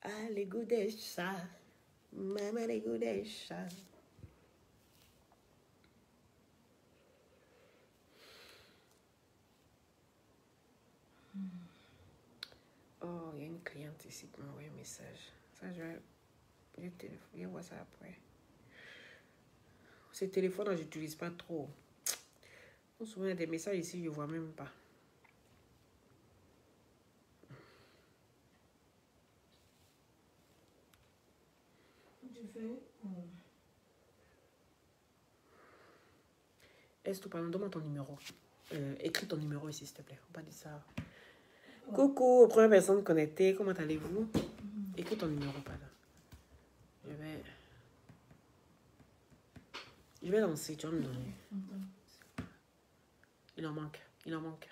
Ah, les goûts des chats. Maman, les goûts des chats. Oh, il y a une cliente ici qui m'a envoyé un message. Ça, je vais voir ça après. Ces téléphones, je n'utilise pas trop. Souvent, il y a des messages ici, je ne vois même pas. Est-ce que pardon, donne-moi ton numéro. Écris ton numéro ici, s'il te plaît. On va dire ça. Ouais. Coucou, première personne connectée. Comment allez-vous? Écris ton numéro, pardon. Je vais lancer, tu vas me donner. Il en manque. Il en manque.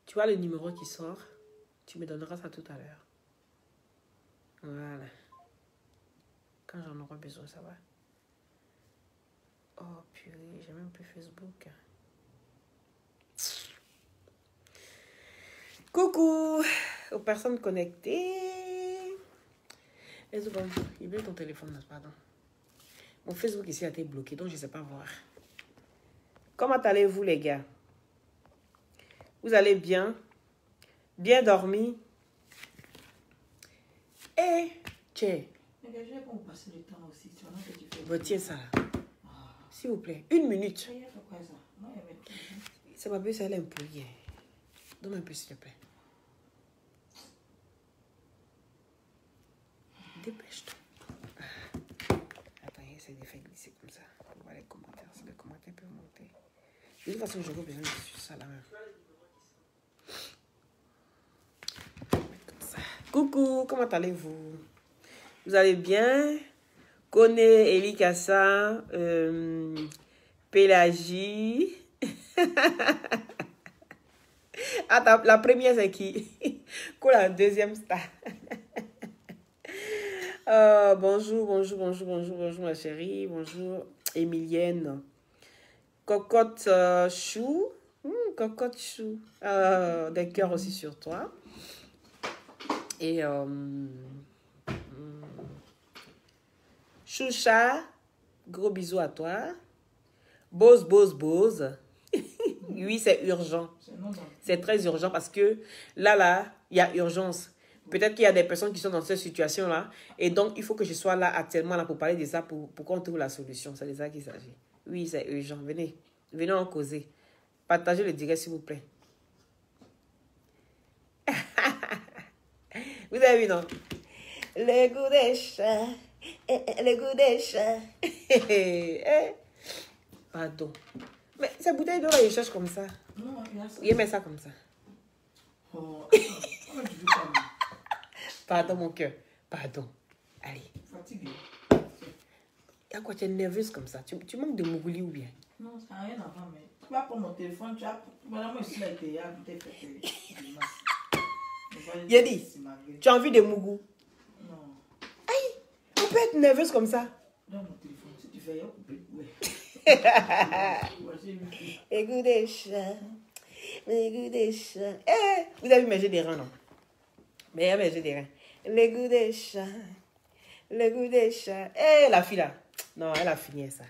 Tu vois le numéro qui sort? Tu me donneras ça tout à l'heure. Voilà. Quand j'en aurai besoin, ça va. Oh purée, j'ai même plus Facebook. Coucou aux personnes connectées. Est-ce que il veut ton téléphone, pardon. Mon Facebook ici a été bloqué, donc je ne sais pas voir. Comment allez-vous, les gars? Vous allez bien? Bien dormi? Eh, tiens. Retiens ça. S'il vous plaît, 1 minute. C'est ma belle, elle est un peu hier. Donne-moi un peu, s'il te plaît. Dépêche-toi. Attends, c'est des faits glisser comme ça. On va les commentaires. Si les commentaires peuvent monter. De toute façon, j'aurais besoin de ça là même. Comme ça. Coucou, comment allez-vous? Vous allez bien? Kone, Elikassa, Pélagie. Attends, la première c'est qui? Quoi la deuxième star? Bonjour, ma chérie. Bonjour, Emilienne. Cocotte chou. Cocotte chou. Des cœurs aussi sur toi. Et Choucha, gros bisous à toi. Bose. Oui, c'est urgent. C'est très urgent parce que là, il y a urgence. Peut-être qu'il y a des personnes qui sont dans cette situation-là. Et donc, il faut que je sois là actuellement là pour parler de ça, pour qu'on trouve la solution. C'est de ça qu'il s'agit. Oui, c'est urgent. Venez en causer. Partagez le direct, s'il vous plaît. Vous avez vu, non? Le goût des chats. Le goût des chats. Pardon. Mais cette bouteille d'eau, il cherche comme ça. Non, il met ça comme ça. Oh, pardon, mon cœur. Pardon. Allez. Fatigué. À quoi tu es nerveuse comme ça? Tu manques de mougouli ou bien? Non, ça n'a rien à voir, mais tu vas prendre mon téléphone, tu as... Madame, ici, là, il y a Yedi, tu as envie de mougou? Non. Aïe, on peut être nerveuse comme ça. Donne mon téléphone, si tu fais, écoute des chats. Écoute des chats. Eh, vous avez vu mes jeux des reins, non? Mais il y a mes jeux des reins. Le goût des chats. Le goût des chats. Eh, la fille là. Non, elle a fini ça.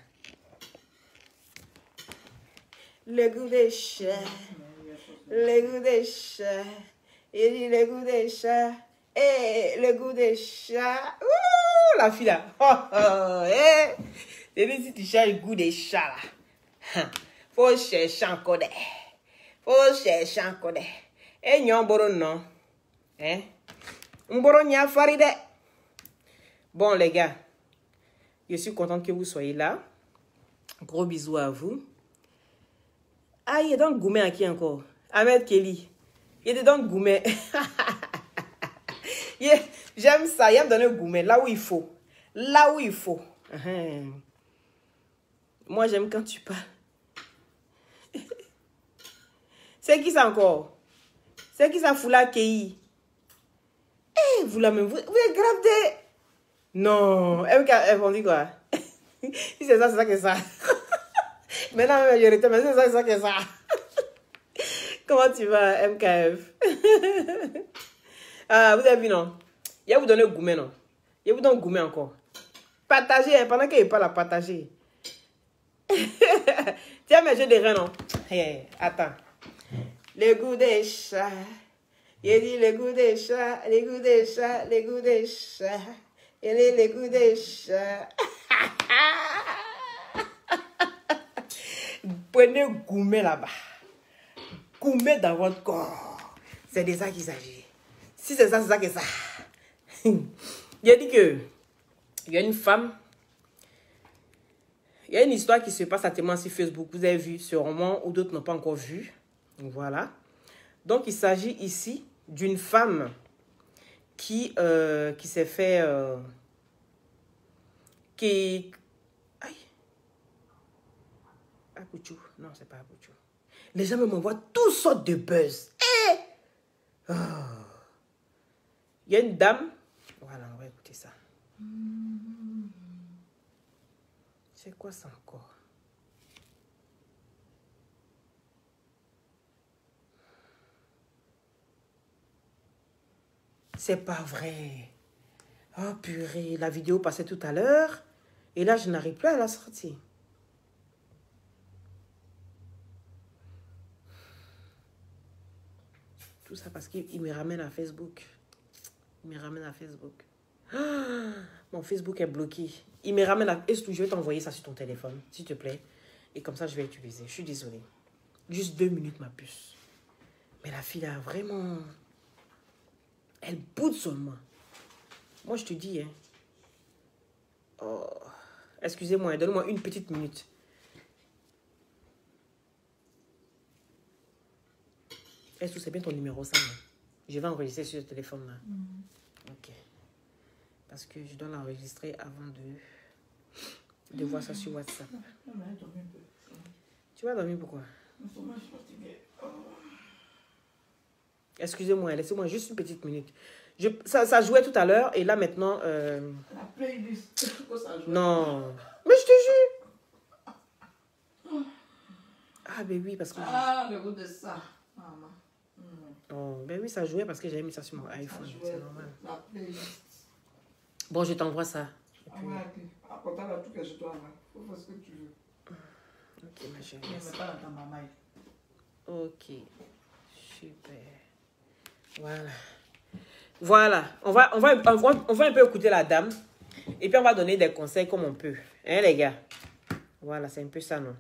Le goût des chats. Le goût des chats. Il dit le goût des chats. Eh, le goût des chats. Ouh, la fille là. Eh. Et si tu cherches le goût des chats là. Faut chercher encore des. Faut chercher encore des. Eh, nyon boro non. Hein? Mboro nya faride. Bon, les gars. Je suis contente que vous soyez là. Gros bisous à vous. Ah, il est dans le Goumet à qui encore? Ahmed Kelly. Il est dans le Goumet. Yeah, j'aime ça. Il a donné le Goumet là où il faut. Là où il faut. Moi, j'aime quand tu parles. C'est qui ça encore? C'est qui ça fout la Kei? Eh, vous là même, vous êtes grave des... Non, MKF, on dit quoi? Si c'est ça que ça. Maintenant, la majorité, mais c'est ça que ça. Comment tu vas, MKF? Ah, vous avez vu, non? Il va vous donner gourmet, non? Il vous donne gourmet encore. Partagez, hein, pendant qu'il parle à partager. Tiens, mais j'ai des reins, non? Hey, attends. Le goût des chats. Il dit le goût des chats, les goûts des chats, les goûts des chats. Il est le goût des chats. Prenez gourmet là-bas. Gourmet dans votre corps. C'est de ça qu'il s'agit. Si c'est ça, c'est ça que ça. Il a dit que il y a une femme. Il y a une histoire qui se passe actuellement sur Facebook. Vous avez vu sûrement ou d'autres n'ont pas encore vu. Voilà. Donc, il s'agit ici d'une femme qui s'est fait... Aïe. Apouchou. Non, c'est pas Apouchou. Les gens m'envoient toutes sortes de buzz. Oh. Il y a une dame. Voilà, on va écouter ça. C'est quoi ça encore? C'est pas vrai. Oh purée, la vidéo passait tout à l'heure. Et là, je n'arrive plus à la sortir. Tout ça parce qu'il me ramène à Facebook. Il me ramène à Facebook. Ah, mon Facebook est bloqué. Il me ramène à... Est-ce que je vais t'envoyer ça sur ton téléphone, s'il te plaît? Et comme ça, je vais utiliser. Je suis désolée. Juste 2 minutes, ma puce. Mais la fille a vraiment... Elle boude sur moi. Moi, je te dis, hein. Oh. Excusez-moi, donne-moi une petite minute. Est-ce que c'est bien ton numéro, ça? Je vais enregistrer sur ce téléphone-là. Ok. Parce que je dois l'enregistrer avant de voir ça sur WhatsApp. Tu vas dormir pourquoi? Excusez-moi, laissez-moi juste une petite minute. Ça jouait tout à l'heure et là maintenant... La playlist. Non. Mais je te jure. Ah ben oui, parce que... Ah, le goût de ça. Maman. Oh, ben oui, ça jouait parce que j'avais mis ça sur mon iPhone. C'est normal. Bon, je t'envoie ça. Ah ouais, ok. Apporte la tout que je dois avoir. Faut faire ce que tu veux. Ok, ma chérie. Mais pas dans ta maman. Ok. Super. Voilà. Voilà. On va un peu écouter la dame. Et puis on va donner des conseils comme on peut. Hein, les gars? Voilà, c'est un peu ça, non?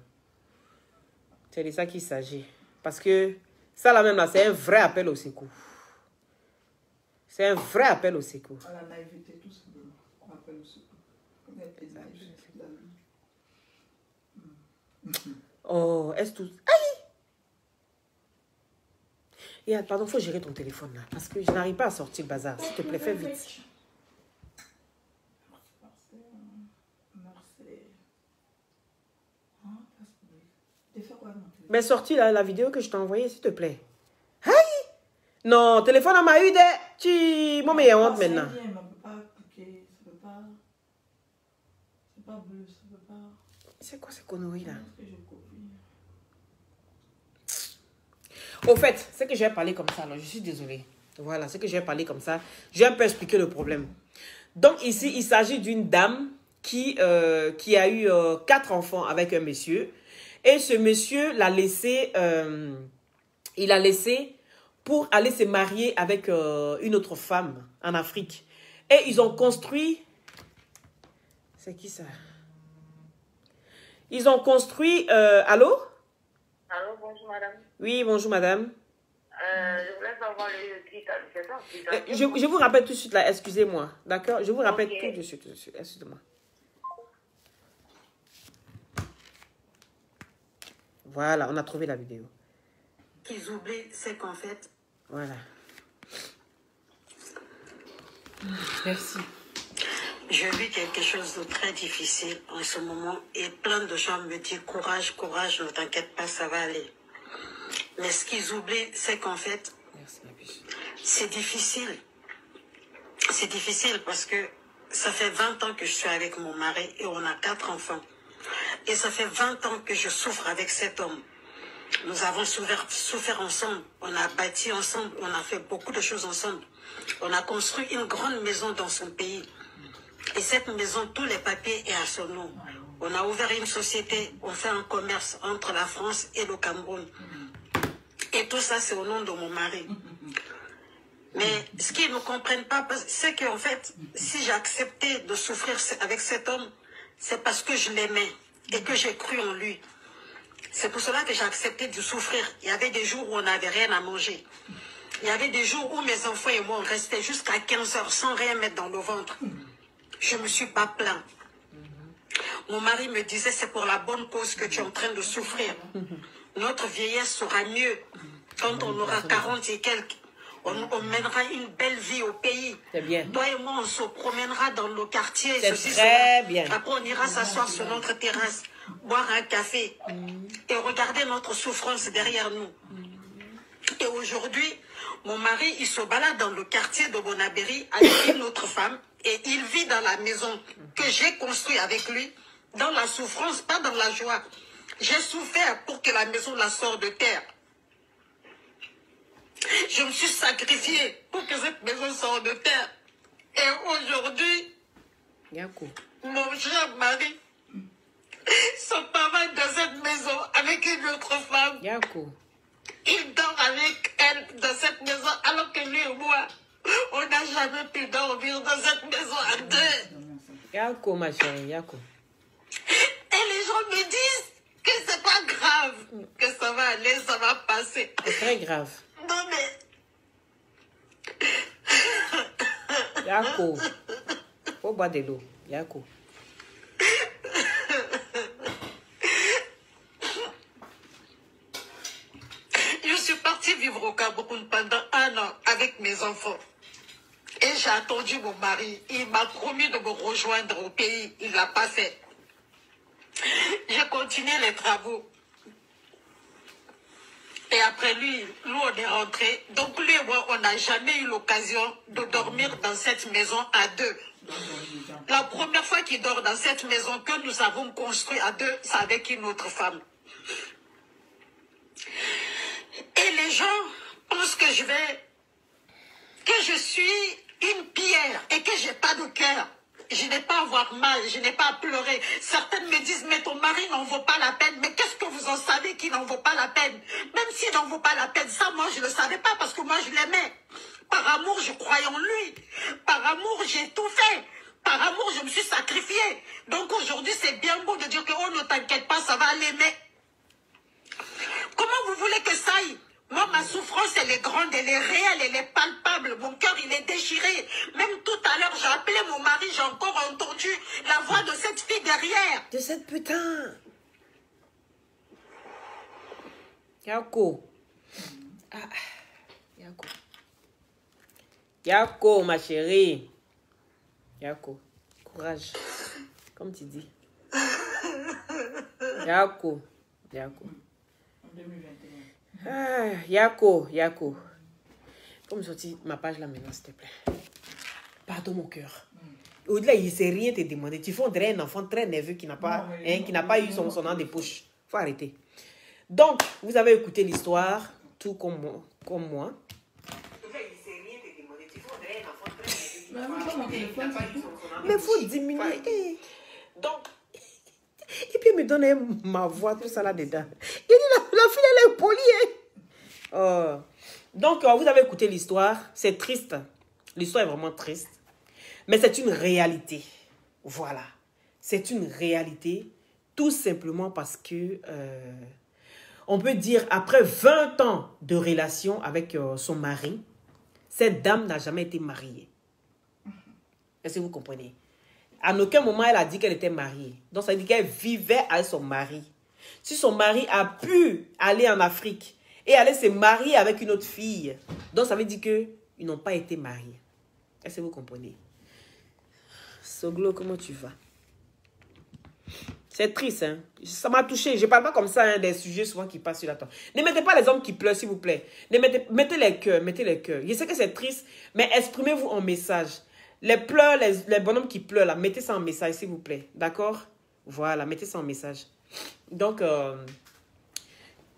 C'est de ça qu'il s'agit. Parce que ça, là même, là, c'est un vrai appel au secours. C'est un vrai appel au secours. À la naïveté, tout simplement. On appelle au secours. Oh, est-ce tout... Aïe! Et pardon, il faut gérer ton téléphone là. Parce que je n'arrive pas à sortir le bazar. S'il te plaît, fais vite. Mais sortis là, la vidéo que je t'ai envoyée, s'il te plaît. Aïe! Non, téléphone à ma UD. Tu... Mon meilleur honte maintenant. C'est quoi ces conneries là? Au fait, c'est que je vais parler comme ça, alors je suis désolée. Voilà, c'est que je vais parler comme ça. Je vais un peu expliquer le problème. Donc ici, il s'agit d'une dame qui a eu 4 enfants avec un monsieur. Et ce monsieur l'a laissé, il l'a laissé pour aller se marier avec une autre femme en Afrique. Et ils ont construit... C'est qui ça? Ils ont construit... allô? Allô, bonjour madame. Oui, bonjour madame. Je voulais savoir le titre. Je vous rappelle tout de suite là, excusez-moi. D'accord? Je vous rappelle tout de suite. Excusez-moi. Voilà, on a trouvé la vidéo. Qu'ils oublient, c'est qu'en fait... Voilà. Merci. Je vis quelque chose de très difficile en ce moment et plein de gens me disent courage, courage, ne t'inquiète pas, ça va aller. Mais ce qu'ils oublient, c'est qu'en fait, c'est difficile. C'est difficile parce que ça fait 20 ans que je suis avec mon mari et on a 4 enfants. Et ça fait 20 ans que je souffre avec cet homme. Nous avons souffert ensemble, on a bâti ensemble, on a fait beaucoup de choses ensemble. On a construit une grande maison dans son pays. Et cette maison, tous les papiers sont à son nom. On a ouvert une société, on fait un commerce entre la France et le Cameroun. Et tout ça, c'est au nom de mon mari. Mais ce qu'ils ne comprennent pas, c'est qu'en fait, si j'ai accepté de souffrir avec cet homme, c'est parce que je l'aimais et que j'ai cru en lui. C'est pour cela que j'ai accepté de souffrir. Il y avait des jours où on n'avait rien à manger. Il y avait des jours où mes enfants et moi, on restait jusqu'à 15 heures sans rien mettre dans le ventre. Je ne me suis pas plaint. Mon mari me disait, c'est pour la bonne cause que tu es en train de souffrir. Notre vieillesse sera mieux quand on aura 40 et quelques. On mènera une belle vie au pays. C'est bien. Toi et moi, on se promènera dans le quartier. C'est très bien. Après, on ira s'asseoir sur notre terrasse, boire un café et regarder notre souffrance derrière nous. Et aujourd'hui, mon mari, il se balade dans le quartier de Bonabéry avec une autre femme et il vit dans la maison que j'ai construite avec lui, dans la souffrance, pas dans la joie. J'ai souffert pour que la maison la sorte de terre. Je me suis sacrifiée pour que cette maison sorte de terre. Et aujourd'hui, mon cher mari se pavane dans cette maison avec une autre femme. Il dort avec elle dans cette maison alors que lui et moi, on n'a jamais pu dormir dans cette maison à deux. Ma chérie, Et les gens me disent que c'est pas grave, que ça va aller, ça va passer. C'est très grave. Non mais... Faut boire de l'eau. Je suis partie vivre au Cameroun pendant 1 an avec mes enfants. Et j'ai attendu mon mari. Il m'a promis de me rejoindre au pays. Il ne l'a pas fait. J'ai continué les travaux. Et après lui, nous on est rentrés. Donc lui et moi, on n'a jamais eu l'occasion de dormir dans cette maison à deux. La première fois qu'il dort dans cette maison que nous avons construite à deux, c'est avec une autre femme. Et les gens pensent que je suis une pierre et que j'ai pas de cœur. Je n'ai pas à avoir mal, je n'ai pas à pleurer. Certaines me disent, mais ton mari n'en vaut pas la peine. Mais qu'est-ce que vous en savez qu'il n'en vaut pas la peine? Même s'il n'en vaut pas la peine, ça, moi, je ne le savais pas parce que moi, je l'aimais. Par amour, je croyais en lui. Par amour, j'ai tout fait. Par amour, je me suis sacrifiée. Donc aujourd'hui, c'est bien beau de dire que, oh, ne t'inquiète pas, ça va aller, mais... Comment vous voulez que ça aille? Moi, ma souffrance, elle est grande, elle est réelle, elle est palpable. Mon cœur, il est déchiré. Même tout à l'heure, j'ai appelé mon mari, j'ai encore entendu la voix de cette fille derrière. De cette putain. Yako, ma chérie. Courage. Comme tu dis. Yako. Yako. Comme sorti ma page là maintenant, s'il te plaît. Pardon mon cœur. Au-delà, il ne sait rien te demander. Tu fais un enfant très nerveux qui n'a pas, eu son nom de poche. Il faut arrêter. Donc, vous avez écouté l'histoire, tout comme moi. Mais il faut diminuer. Donc, et puis il me donne ma voix, tout ça là-dedans. Il dit, la fille, elle est polie. Donc, vous avez écouté l'histoire. C'est triste. L'histoire est vraiment triste. Mais c'est une réalité. Voilà. C'est une réalité. Tout simplement parce que, on peut dire, après 20 ans de relation avec son mari, cette dame n'a jamais été mariée. Est-ce que vous comprenez? À aucun moment, elle a dit qu'elle était mariée. Donc, ça veut dire qu'elle vivait avec son mari. Si son mari a pu aller en Afrique et aller se marier avec une autre fille, donc ça veut dire qu'ils n'ont pas été mariés. Est-ce que vous comprenez? Soglo, comment tu vas? C'est triste, hein? Ça m'a touché. Je ne parle pas comme ça, hein, des sujets souvent qui passent sur la table. Ne mettez pas les hommes qui pleurent, s'il vous plaît. Mettez les cœurs, mettez les cœurs. Je sais que c'est triste, mais exprimez-vous en message. Les pleurs, les bonhommes qui pleurent, là, mettez ça en message, s'il vous plaît. D'accord? Voilà, mettez ça en message. Donc,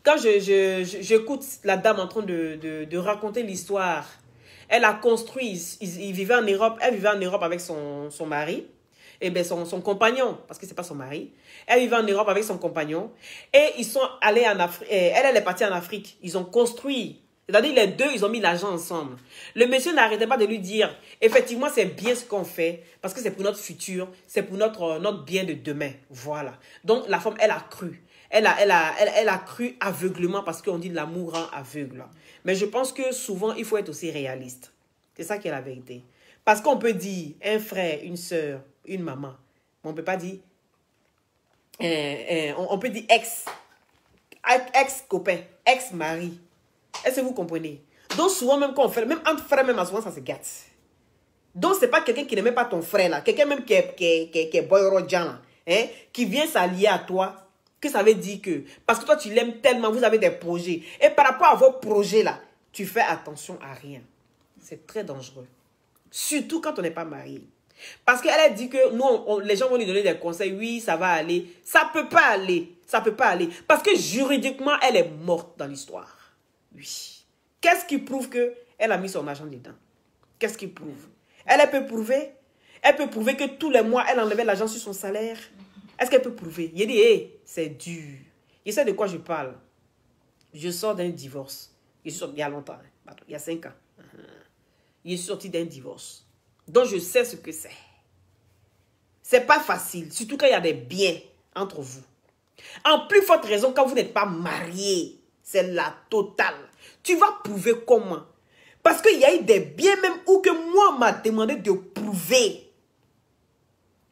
quand j'écoute la dame en train de raconter l'histoire, elle a construit, il vivait en Europe, elle vivait en Europe avec son mari, et bien son compagnon, parce que ce n'est pas son mari. Elle vivait en Europe avec son compagnon, et ils sont allés en Afrique, elle est partie en Afrique, ils ont construit. C'est-à-dire, les deux, ils ont mis l'argent ensemble. Le monsieur n'arrêtait pas de lui dire, effectivement, c'est bien ce qu'on fait, parce que c'est pour notre futur, c'est pour notre bien de demain. Voilà. Donc, la femme, elle a cru. Elle a cru aveuglement, parce qu'on dit l'amour rend aveugle. Mais je pense que souvent, il faut être aussi réaliste. C'est ça qui est la vérité. Parce qu'on peut dire un frère, une soeur, une maman. Mais on ne peut pas dire, on peut dire ex-copain, ex-mari. Est-ce que vous comprenez? Donc souvent même quand on fait, même entre frères, même souvent ça se gâte. Donc c'est pas quelqu'un qui n'aime pas ton frère là, quelqu'un même qui est boyrodjan là, hein, qui vient s'allier à toi, que ça veut dire que, parce que toi tu l'aimes tellement, vous avez des projets, et par rapport à vos projets là, tu fais attention à rien. C'est très dangereux. Surtout quand on n'est pas marié. Parce qu'elle a dit que nous, les gens vont lui donner des conseils, oui, ça va aller. Ça peut pas aller. Ça peut pas aller. Parce que juridiquement, elle est morte dans l'histoire. Oui. Qu'est-ce qui prouve qu'elle a mis son argent dedans? Qu'est-ce qui prouve? Elle peut prouver. Elle peut prouver que tous les mois, elle enlevait l'argent sur son salaire. Est-ce qu'elle peut prouver? Il dit, hey, c'est dur. Je sais de quoi je parle. Je sors d'un divorce. Je suis sorti il y a longtemps. Il y a 5 ans. Je suis sorti d'un divorce. Donc, je sais ce que c'est. C'est pas facile. Surtout quand il y a des biens entre vous. En plus forte raison, quand vous n'êtes pas marié. C'est la totale. Tu vas prouver comment? Parce qu'il y a eu des biens même où que moi, on m'a demandé de prouver.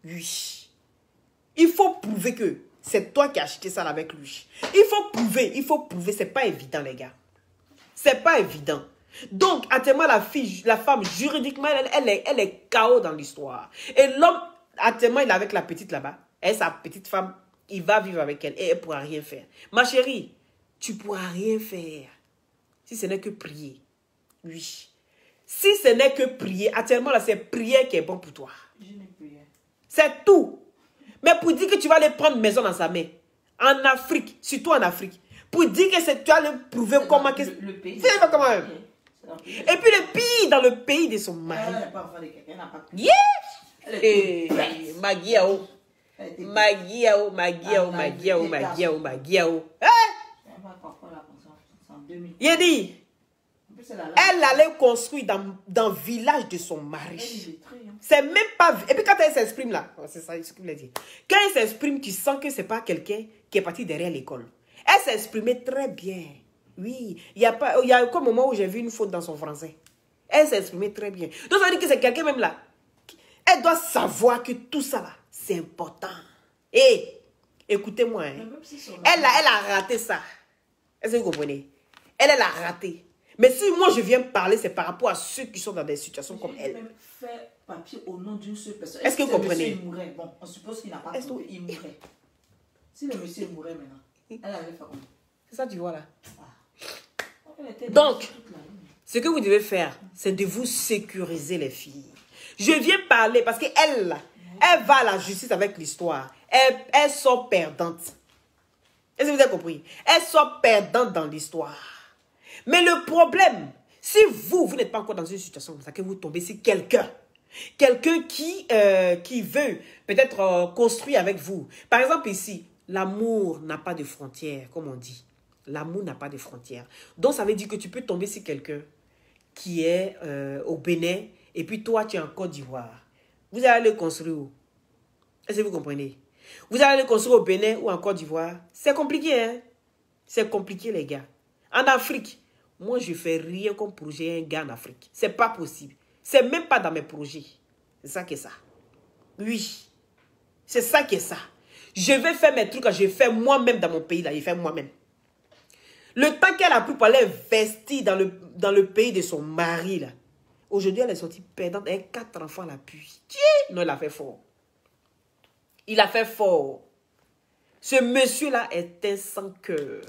Oui. Il faut prouver que c'est toi qui as acheté ça avec lui. Il faut prouver. C'est pas évident, les gars. C'est pas évident. Donc, actuellement, la femme, juridiquement, elle est KO dans l'histoire. Et l'homme, actuellement, il est avec la petite là-bas. Et sa petite femme, il va vivre avec elle. Et elle ne pourra rien faire. Ma chérie, tu ne pourras rien faire. Si ce n'est que prier. Oui. Si ce n'est que prier, actuellement, là, c'est prière qui est bon pour toi. Je n'ai prié. C'est tout. Mais pour dire que tu vas aller prendre maison dans sa main, en Afrique, surtout en Afrique, pour dire que tu vas le prouver comment... Le pays. C'est pas comment même. Et puis le pays dans le pays de son mari. Yes! Et Magiao. Magiao. Il a dit, elle allait construire dans le village de son mari. C'est même pas... Et puis quand elle s'exprime là, c'est ça ce qu'il a dit. Quand elle s'exprime, tu sens que c'est pas quelqu'un qui est parti derrière l'école. Elle s'exprimait très bien. Oui, il y a aucun moment où j'ai vu une faute dans son français. Elle s'exprimait très bien. Donc ça veut dire que c'est quelqu'un même là. Elle doit savoir que tout ça là, c'est important. Et écoutez-moi, hein. Elle a raté ça. Est-ce que vous comprenez? Elle a raté. Mais si moi je viens parler, c'est par rapport à ceux qui sont dans des situations comme elle. Même fait papier au nom d'une seule personne. Est-ce que vous comprenez? Il mourait. Bon, on suppose qu'il n'a pas trouvé. Il mourait. Si le monsieur mourait maintenant, elle avait fait comment? C'est ça tu vois là. Donc, ce que vous devez faire, c'est de vous sécuriser les filles. Je viens parler parce qu'elle va à la justice avec l'histoire. Elle sort perdante. Est-ce que vous avez compris? Elle sort perdante dans l'histoire. Mais le problème, si vous n'êtes pas encore dans une situation comme ça, que vous tombez sur quelqu'un qui veut peut-être construire avec vous. Par exemple ici, l'amour n'a pas de frontières, comme on dit. L'amour n'a pas de frontières. Donc, ça veut dire que tu peux tomber sur quelqu'un qui est au Bénin et puis toi, tu es en Côte d'Ivoire. Vous allez le construire où? Est-ce que vous comprenez? Vous allez le construire au Bénin ou en Côte d'Ivoire? C'est compliqué, hein? C'est compliqué, les gars. En Afrique, moi, je ne fais rien comme projet un gars en Afrique. C'est pas possible. C'est même pas dans mes projets. C'est ça qui est ça. Oui. C'est ça qui est ça. Je vais faire mes trucs que je fais moi-même dans mon pays, là. Je fais moi-même. Le temps qu'elle a pris pour aller investir dans le pays de son mari, là. Aujourd'hui, elle est sortie perdante. Elle a 4 enfants à l'appui. Non, il a fait fort. Il a fait fort. Ce monsieur-là est un sans cœur.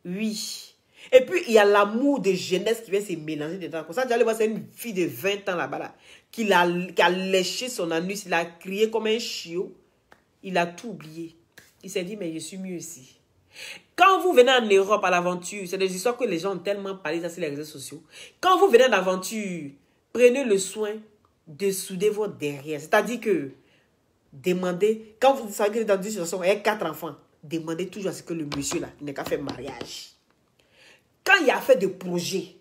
Oui. Et puis, il y a l'amour de jeunesse qui vient se mélanger dedans. Comme ça, tu allez voir, c'est une fille de 20 ans là-bas, là, qui a léché son anus, il a crié comme un chiot. Il a tout oublié. Il s'est dit, mais je suis mieux ici. Quand vous venez en Europe à l'aventure, c'est des histoires que les gens ont tellement parlé ça sur les réseaux sociaux. Quand vous venez d'aventure, prenez le soin de souder votre derrière. C'est-à-dire que demandez, quand vous savez que dans une situation, il y a 4 enfants, demandez toujours à ce que le monsieur là n'ait qu'à faire mariage. Quand il y a fait de projets,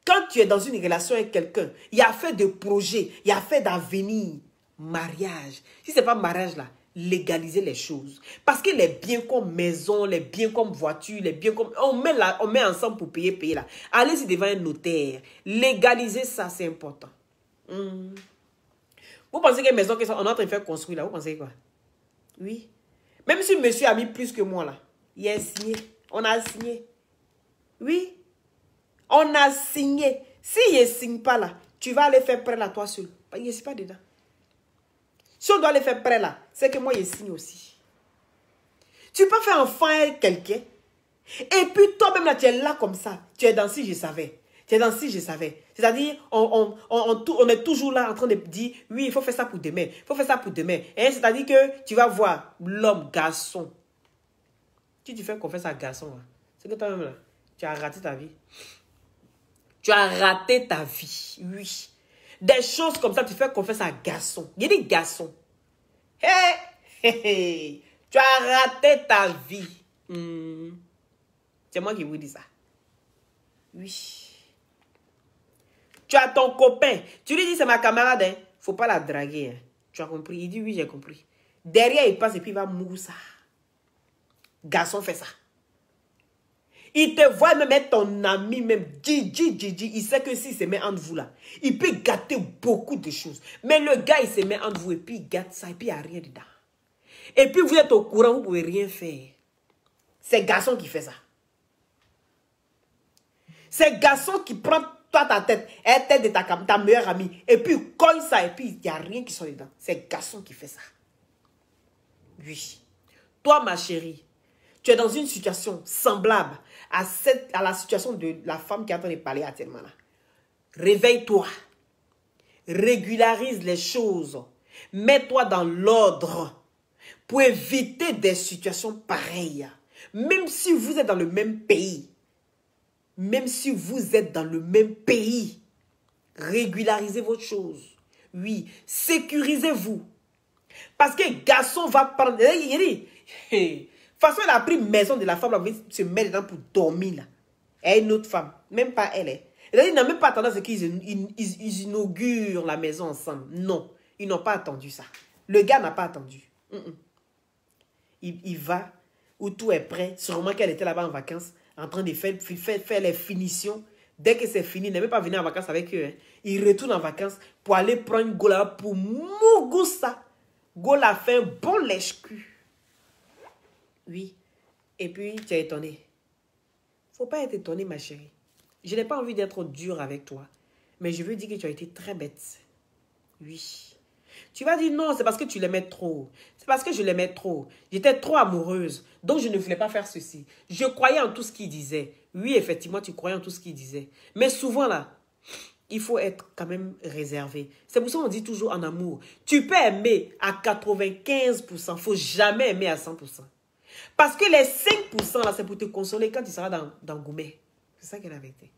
quand tu es dans une relation avec quelqu'un, il y a fait de projets, il y a fait d'avenir, mariage. Si ce n'est pas mariage là, légaliser les choses. Parce que les biens comme maison, les biens comme voiture, les biens comme... On met ensemble pour payer là. Allez-y devant un notaire. Légaliser ça, c'est important. Vous pensez que les maisons qu'on est en train de faire construire là, vous pensez quoi? Oui. Même si monsieur a mis plus que moi là, il a signé. On a signé. Oui. On a signé. S'il ne signe pas là, tu vas aller faire prêt là toi seul. Il ne signe pas dedans. Si on doit aller faire prêt là, c'est que moi je signe aussi. Tu peux faire enfant avec quelqu'un. Et puis toi-même là, tu es là comme ça. Tu es dans si je savais. Tu es dans si je savais. C'est-à-dire, on est toujours là en train de dire, oui, il faut faire ça pour demain. Il faut faire ça pour demain. C'est-à-dire que tu vas voir l'homme, garçon. Si tu fais confiance à garçon, c'est que toi-même là, tu as raté ta vie. Tu as raté ta vie, oui. Des choses comme ça, tu fais confiance à garçon. Il dit garçon. Hey. Tu as raté ta vie. C'est moi qui vous dis ça. Oui. Tu as ton copain. Tu lui dis, c'est ma camarade. Hein. Faut pas la draguer. Hein. Tu as compris? Il dit, oui, j'ai compris. Derrière, il passe et puis il va mourir ça. Garçon fait ça. Il te voit même être ton ami, même. Il sait que s'il se met entre vous là, il peut gâter beaucoup de choses. Mais le gars, il se met entre vous et puis il gâte ça et puis il n'y a rien dedans. Et puis vous êtes au courant, vous ne pouvez rien faire. C'est garçon qui fait ça. C'est garçon qui prend toi ta tête, la tête de ta meilleure amie, et puis il colle ça et puis il n'y a rien qui sort dedans. C'est garçon qui fait ça. Oui. Toi, ma chérie, tu es dans une situation semblable à la situation de la femme qui est en train de parler actuellement là. Réveille-toi. Régularise les choses. Mets-toi dans l'ordre pour éviter des situations pareilles. Même si vous êtes dans le même pays. Même si vous êtes dans le même pays. Régularisez votre chose. Oui. Sécurisez-vous. Parce que garçon va prendre... De toute façon, elle a pris maison de la femme, elle va se mettre dedans pour dormir. Là. Et une autre femme, même pas elle. Il n'a même pas attendu à ce qu'ils inaugurent la maison ensemble. Non, ils n'ont pas attendu ça. Le gars n'a pas attendu. Il va où tout est prêt. Sûrement qu'elle était là-bas en vacances, en train de faire les finitions. Dès que c'est fini, il n'est même pas venu en vacances avec eux. Hein. Il retourne en vacances pour aller prendre une gola pour Mougoussa. Gola fait un bon lèche-cul. Oui. Et puis, tu es étonné. Faut pas être étonné, ma chérie. Je n'ai pas envie d'être dur avec toi. Mais je veux dire que tu as été très bête. Oui. Tu vas dire non, c'est parce que tu l'aimais trop. C'est parce que je l'aimais trop. J'étais trop amoureuse. Donc, je ne voulais pas faire ceci. Je croyais en tout ce qu'il disait. Oui, effectivement, tu croyais en tout ce qu'il disait. Mais souvent, là, il faut être quand même réservé. C'est pour ça qu'on dit toujours en amour. Tu peux aimer à 95%. Il ne faut jamais aimer à 100%. Parce que les 5% là, c'est pour te consoler quand tu seras dans Goumet. C'est ça qu'elle avait été.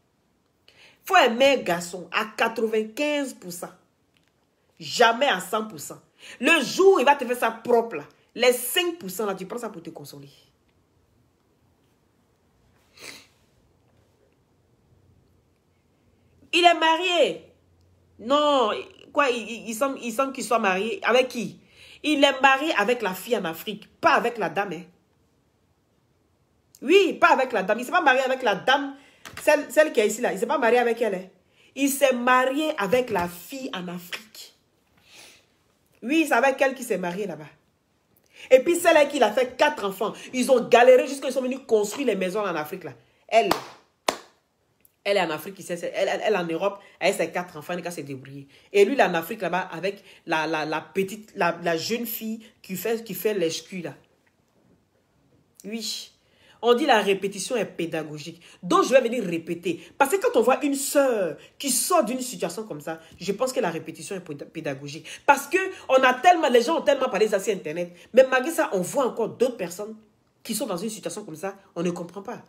Il faut aimer un garçon à 95%. Jamais à 100%. Le jour où il va te faire ça propre, là, les 5% là, tu prends ça pour te consoler. Il est marié. Non, quoi, il semble qu'il soit marié. Avec qui? Il est marié avec la fille en Afrique, pas avec la dame. Hein. Oui, pas avec la dame. Il ne s'est pas marié avec la dame, celle qui est ici là. Il ne s'est pas marié avec elle. Hein. Il s'est marié avec la fille en Afrique. Oui, c'est avec elle qu'il s'est marié là-bas. Et puis celle qui a fait 4 enfants. Ils ont galéré jusqu'à ce qu'ils sont venus construire les maisons en Afrique là. Elle est en Afrique, elle en Europe, elle a ses 4 enfants, elle a s'est débrouillée. Et lui, il est en Afrique là-bas avec la jeune fille qui fait les culs là. Oui. On dit la répétition est pédagogique. Donc, je vais venir répéter. Parce que quand on voit une sœur qui sort d'une situation comme ça, je pense que la répétition est pédagogique. Parce que les gens ont tellement parlé ça sur Internet. Mais malgré ça, on voit encore d'autres personnes qui sont dans une situation comme ça. On ne comprend pas.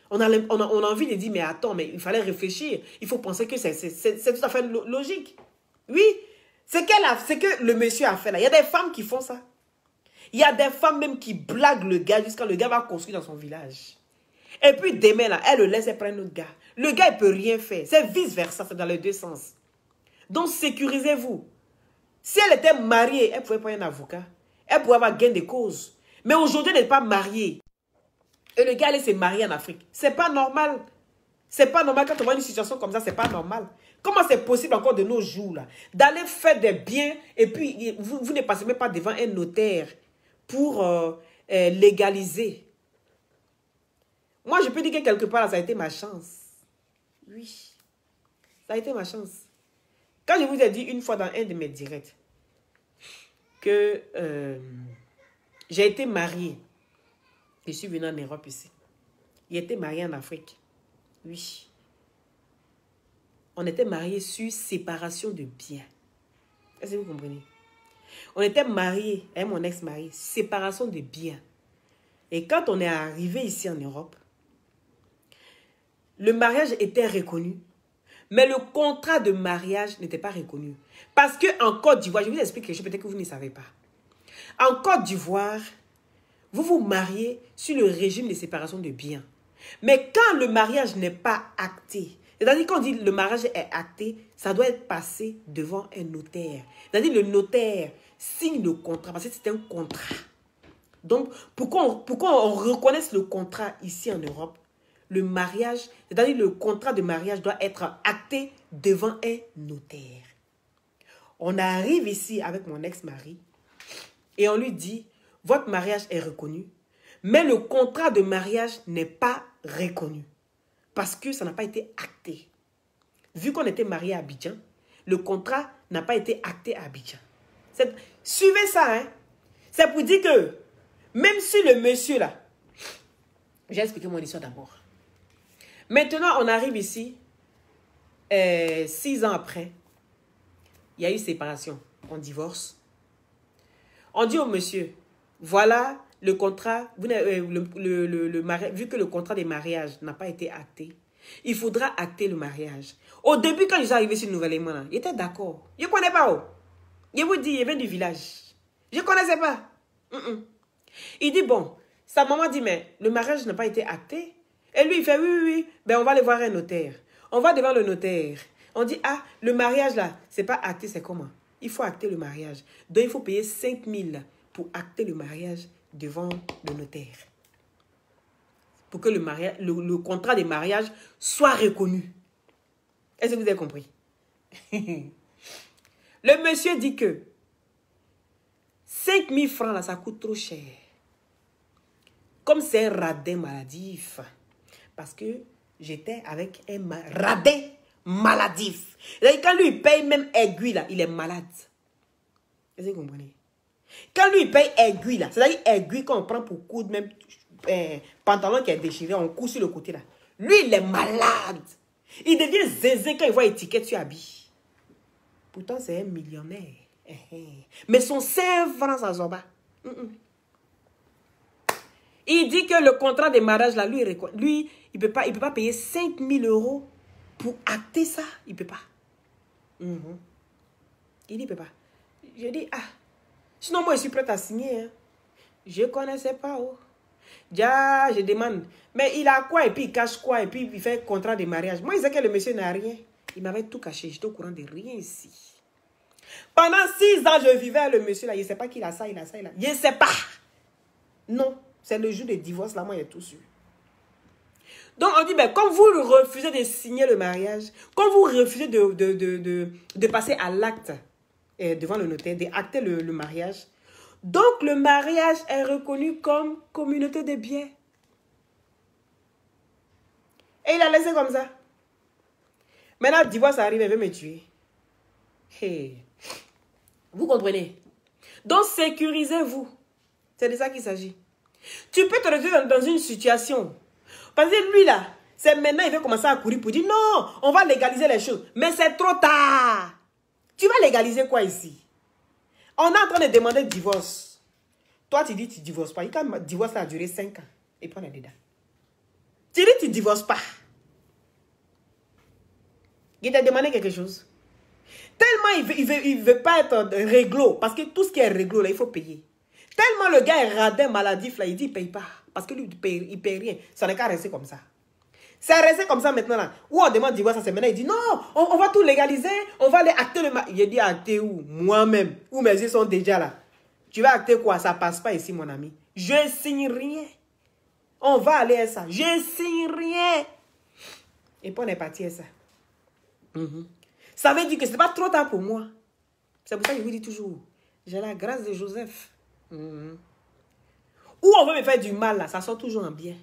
On a envie de dire, mais attends, mais il fallait réfléchir. Il faut penser que c'est tout à fait logique. Oui, c'est que le monsieur a fait là. Il y a des femmes qui font ça. Il y a des femmes même qui blaguent le gars jusqu'à le gars va construire dans son village. Et puis demain, là, elle le laisse prendre notre gars. Le gars, il ne peut rien faire. C'est vice-versa, c'est dans les deux sens. Donc, sécurisez-vous. Si elle était mariée, elle pouvait prendre un avocat. Elle pouvait avoir gain de cause. Mais aujourd'hui, elle n'est pas mariée. Et le gars allait se marier en Afrique. C'est pas normal. C'est pas normal quand on voit une situation comme ça, c'est pas normal. Comment c'est possible encore de nos jours, là, d'aller faire des biens et puis vous ne passez même pas devant un notaire pour légaliser. Moi, je peux dire que quelque part, là, ça a été ma chance. Oui, ça a été ma chance. Quand je vous ai dit une fois dans un de mes directs que j'ai été mariée, je suis venue en Europe ici. Il était marié en Afrique. Oui. On était mariés sur séparation de biens. Est-ce que vous comprenez? On était mariés, avec mon ex-mari, séparation de biens. Et quand on est arrivé ici en Europe, le mariage était reconnu, mais le contrat de mariage n'était pas reconnu. Parce qu'en Côte d'Ivoire, je vous explique quelque chose, peut-être que vous ne savez pas. En Côte d'Ivoire, vous vous mariez sur le régime de séparation de biens. Mais quand le mariage n'est pas acté, c'est-à-dire quand on dit le mariage est acté, ça doit être passé devant un notaire. C'est-à-dire le notaire signe le contrat, parce que c'est un contrat. Donc, pourquoi on reconnaisse le contrat ici en Europe? Le mariage, c'est-à-dire le contrat de mariage doit être acté devant un notaire. On arrive ici avec mon ex-mari et on lui dit, votre mariage est reconnu, mais le contrat de mariage n'est pas reconnu parce que ça n'a pas été acté. Vu qu'on était mariés à Abidjan, le contrat n'a pas été acté à Abidjan. Suivez ça, hein. C'est pour dire que même si le monsieur là, j'ai expliqué mon histoire d'abord. Maintenant, on arrive ici, 6 ans après, il y a eu séparation, on divorce. On dit au monsieur, voilà le contrat, vu que le contrat de mariage n'a pas été acté, il faudra acter le mariage. Au début, quand je suis arrivé sur le Nouvel-Élément, il était d'accord. Je ne connais pas. Je vous dis, il vient du village. Je ne connaissais pas. Il dit, bon, sa maman dit, mais le mariage n'a pas été acté. Et lui, il fait, oui, ben on va aller voir un notaire. On va devant le notaire. On dit, ah, le mariage là, c'est pas acté, c'est comment? Il faut acter le mariage. Donc, il faut payer 5 000 pour acter le mariage devant le notaire. Pour que le contrat de mariage soit reconnu. Est-ce que vous avez compris? Le monsieur dit que 5 000 francs là, ça coûte trop cher. Comme c'est un radin maladif. Parce que j'étais avec un radin maladif. Quand lui, il paye même aiguille, là, il est malade. Est-ce que vous comprenez? Quand lui, il paye aiguille, là, c'est-à-dire aiguille qu'on prend pour coudre, même pantalon qui est déchiré, on coud sur le côté, là. Lui, il est malade. Il devient zézé quand il voit étiquette sur habit. Pourtant, c'est un millionnaire. Mais son 5 francs, ça s'en va. Il dit que le contrat de mariage, là, lui il ne peut pas payer 5 000 euros pour acter ça. Il ne peut pas. Il dit, il ne peut pas. Je dis, ah, sinon moi, je suis prête à signer. Hein. Je ne connaissais pas. Oh. Déjà, je demande, mais il a quoi et puis il cache quoi et puis il fait contrat de mariage. Moi, il sait que le monsieur n'a rien. Il m'avait tout caché. J'étais au courant de rien ici. Pendant 6 ans, je vivais avec le monsieur là. Il ne sait pas qu'il a ça, il a ça, il a. Je ne sais pas. Non. C'est le jour de divorce, là, moi, j'ai tout su. Donc, on dit, ben, quand vous refusez de signer le mariage, quand vous refusez de passer à l'acte devant le notaire, d'acter le mariage, donc le mariage est reconnu comme communauté de biens. Et il a laissé comme ça. Maintenant, le divorce arrive, il veut me tuer. Hey. Vous comprenez? Donc, sécurisez-vous. C'est de ça qu'il s'agit. Tu peux te retrouver dans une situation. Parce que lui là, c'est maintenant il veut commencer à courir pour dire non, on va légaliser les choses. Mais c'est trop tard. Tu vas légaliser quoi ici? On est en train de demander le divorce. Toi tu dis tu ne divorces pas. Quand le divorce a duré 5 ans, et puis on est dedans. Tu dis tu ne divorces pas. Il t'a demandé quelque chose. Tellement il veut pas être réglo. Parce que tout ce qui est réglo, là, il faut payer. Tellement le gars est radin, maladif, là, il dit il ne paye pas. Parce que lui, il ne paye rien. Ça n'est qu'à rester comme ça. C'est resté comme ça maintenant, là. Où on demande divorce, c'est maintenant, il dit non, on va tout légaliser, on va aller acter le mariage. Il dit acter où? Moi-même. Où mes yeux sont déjà là. Tu vas acter quoi? Ça ne passe pas ici, mon ami. Je ne signe rien. On va aller à ça. Je ne signe rien. Et puis on est parti à ça. Ça veut dire que ce n'est pas trop tard pour moi. C'est pour ça que je vous dis toujours, j'ai la grâce de Joseph. Où on veut me faire du mal, là, ça sort toujours en bien.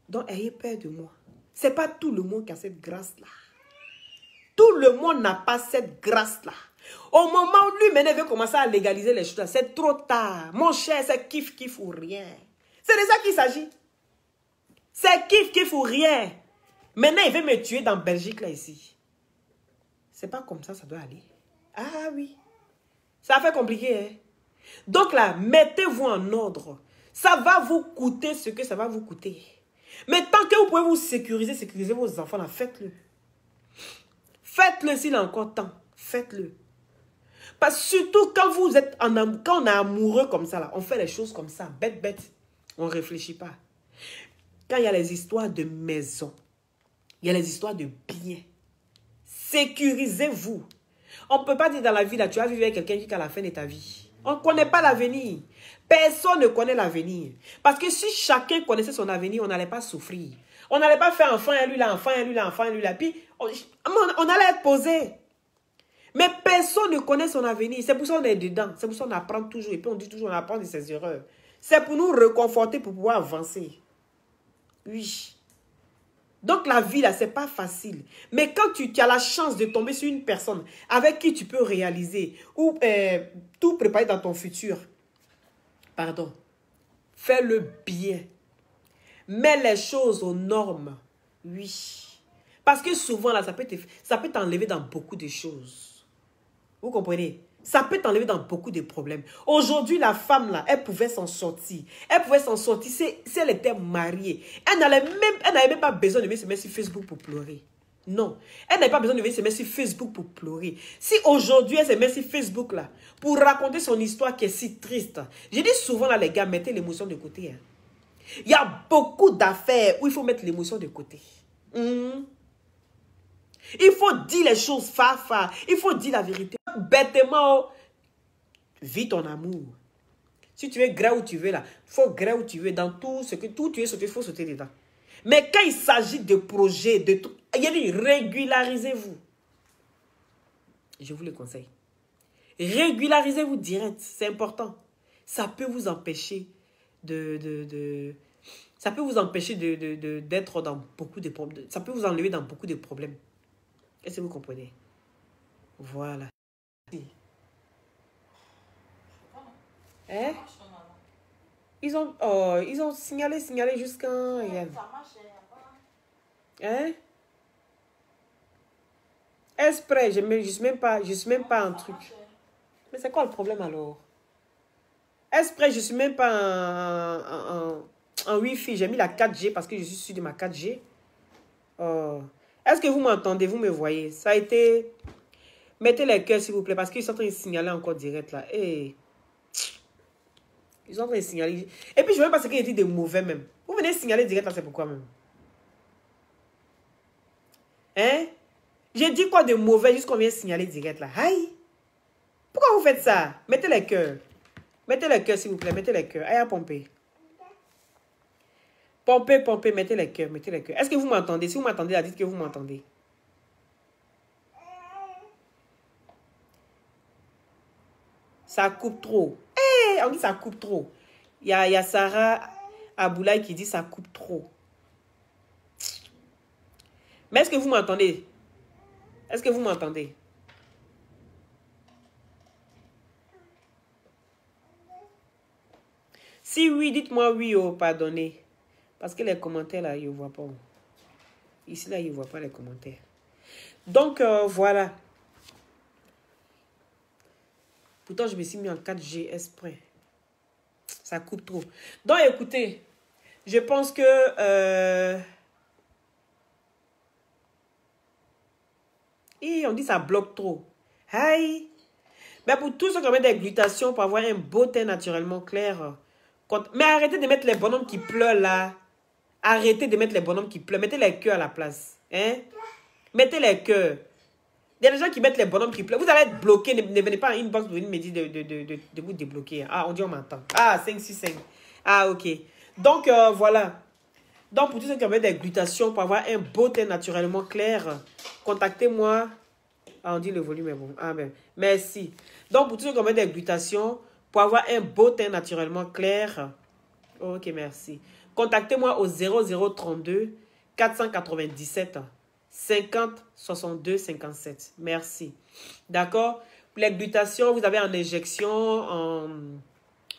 Donc, ayez peur de moi. Ce n'est pas tout le monde qui a cette grâce-là. Tout le monde n'a pas cette grâce-là. Au moment où lui, maintenant, veut commencer à légaliser les choses, c'est trop tard. Mon cher, c'est kiff ou rien. C'est de ça qu'il s'agit. C'est kiff ou rien. Maintenant, il veut me tuer dans Belgique, là, ici. C'est pas comme ça doit aller. Ah oui. Ça fait compliqué, hein. Donc là, mettez-vous en ordre. Ça va vous coûter ce que ça va vous coûter. Mais tant que vous pouvez vous sécuriser vos enfants, là, faites-le. Faites-le s'il y a encore temps. Faites-le. Parce que surtout quand vous êtes quand on est amoureux comme ça, là, on fait les choses comme ça, bête. On ne réfléchit pas. Quand il y a les histoires de maison, il y a les histoires de biens. Sécurisez-vous. On ne peut pas dire dans la vie, là, tu vas vivre avec quelqu'un jusqu'à la fin de ta vie. On ne connaît pas l'avenir. Personne ne connaît l'avenir. Parce que si chacun connaissait son avenir, on n'allait pas souffrir. On n'allait pas faire enfant et lui là, enfant et lui là, enfant et lui là. Puis on allait être posé. Mais personne ne connaît son avenir. C'est pour ça qu'on est dedans. C'est pour ça qu'on apprend toujours. Et puis on dit toujours, on apprend de ses erreurs. C'est pour nous reconforter, pour pouvoir avancer. Oui. Donc la vie là, c'est pas facile. Mais quand tu as la chance de tomber sur une personne avec qui tu peux réaliser ou tout préparer dans ton futur, pardon, fais-le bien. Mets les choses aux normes. Oui. Parce que souvent là, ça peut t'enlever dans beaucoup de choses. Vous comprenez? Ça peut t'enlever dans beaucoup de problèmes. Aujourd'hui, la femme là, elle pouvait s'en sortir. Elle pouvait s'en sortir si elle était mariée. Elle n'avait même pas besoin de se mettre sur Facebook pour pleurer. Non. Elle n'avait pas besoin de se mettre sur Facebook pour pleurer. Si aujourd'hui, elle se met sur Facebook là, pour raconter son histoire qui est si triste. Je dis souvent là, les gars, mettez l'émotion de côté. Hein. Il y a beaucoup d'affaires où il faut mettre l'émotion de côté. Il faut dire les choses fa. Il faut dire la vérité. Bêtement, vis ton amour. Si tu es gras où tu veux là, il faut gras où tu veux. Dans tout tu es sauté, il faut sauter dedans. Mais quand il s'agit de projets, de tout, il y a dit régularisez-vous. Je vous le conseille. Régularisez-vous direct, c'est important. Ça peut vous empêcher ça peut vous empêcher d'être dans beaucoup de problèmes. Ça peut vous enlever dans beaucoup de problèmes. Est-ce que vous comprenez? Voilà. Hein? Ils ont signalé jusqu'à... Hein? Exprès, je suis même pas un truc. Mais c'est quoi le problème alors? Exprès, je suis même pas en Wi-Fi. J'ai mis la 4G parce que je suis sûr de ma 4G. Est-ce que vous m'entendez? Vous me voyez? Ça a été... Mettez les cœurs, s'il vous plaît, parce qu'ils sont en train de signaler encore direct, là. Hey. Ils sont en train de signaler. Et puis, je ne sais même pas ce qu'il dit de mauvais, même. Vous venez signaler direct, là, c'est pourquoi, même? Hein? J'ai dit quoi de mauvais, juste qu'on vient signaler direct, là? Aïe! Pourquoi vous faites ça? Mettez les cœurs. Mettez les cœurs, s'il vous plaît. Mettez les cœurs. Aïe, à pomper. Pompez, mettez les cœurs, mettez les cœurs. Est-ce que vous m'entendez? Si vous m'entendez, dites que vous m'entendez. Ça coupe trop. Hey, on dit ça coupe trop. Il y a Sarah Aboulaye qui dit ça coupe trop. Mais est-ce que vous m'entendez? Est-ce que vous m'entendez? Si oui, dites-moi oui, oh, pardonnez. Parce que les commentaires, là, ils ne voient pas. Ici, là, ils ne voient pas les commentaires. Donc, voilà. Pourtant, je me suis mis en 4G exprès. Ça coupe trop. Donc, écoutez, je pense que... on dit ça bloque trop. Aïe. Mais pour tous ceux qui ont des glutations pour avoir un beau teint naturellement clair... Mais arrêtez de mettre les bonhommes qui pleurent là. Arrêtez de mettre les bonhommes qui pleurent. Mettez les cœurs à la place. Hein? Mettez les cœurs. Il y a des gens qui mettent les bonhommes qui pleurent. Vous allez être bloqué. Ne venez pas à inbox pour venir me dire de vous débloquer. Ah, on dit on m'entend. Ah, 565. Ah, ok. Donc, voilà. Donc, pour tous ceux qui ont des glutations pour avoir un beau teint naturellement clair, contactez-moi. Ah, on dit le volume est bon. Ah, ben, merci. Donc, pour tous ceux qui ont des glutations, pour avoir un beau teint naturellement clair, ok, merci. Contactez-moi au 0032 497 50 62 57. Merci. D'accord? Pour les glutations, vous avez en injection,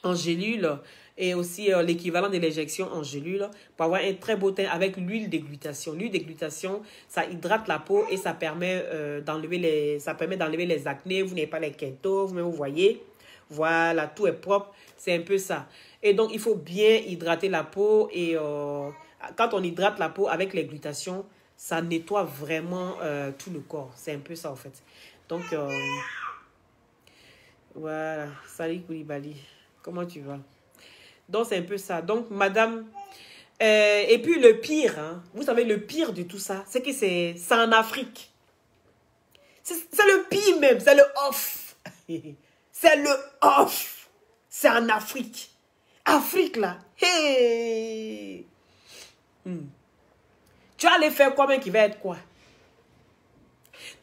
en gélule, et aussi l'équivalent de l'injection en gélule pour avoir un très beau teint avec l'huile de glutation. L'huile de glutation, ça hydrate la peau et ça permet d'enlever les acnés. Vous n'avez pas les quintos, vous voyez. Voilà, tout est propre. C'est un peu ça. Et donc, il faut bien hydrater la peau. Et quand on hydrate la peau avec les glutations, ça nettoie vraiment tout le corps. C'est un peu ça, en fait. Donc, voilà. Salut Koulibaly. Comment tu vas? Donc, c'est un peu ça. Donc, madame... et puis, le pire, hein, vous savez, le pire de tout ça, c'est que c'est en Afrique. C'est le pire même. C'est le off. C'est le off. C'est en Afrique. Afrique, là. Hey. Tu vas aller faire quoi, même qui va être quoi?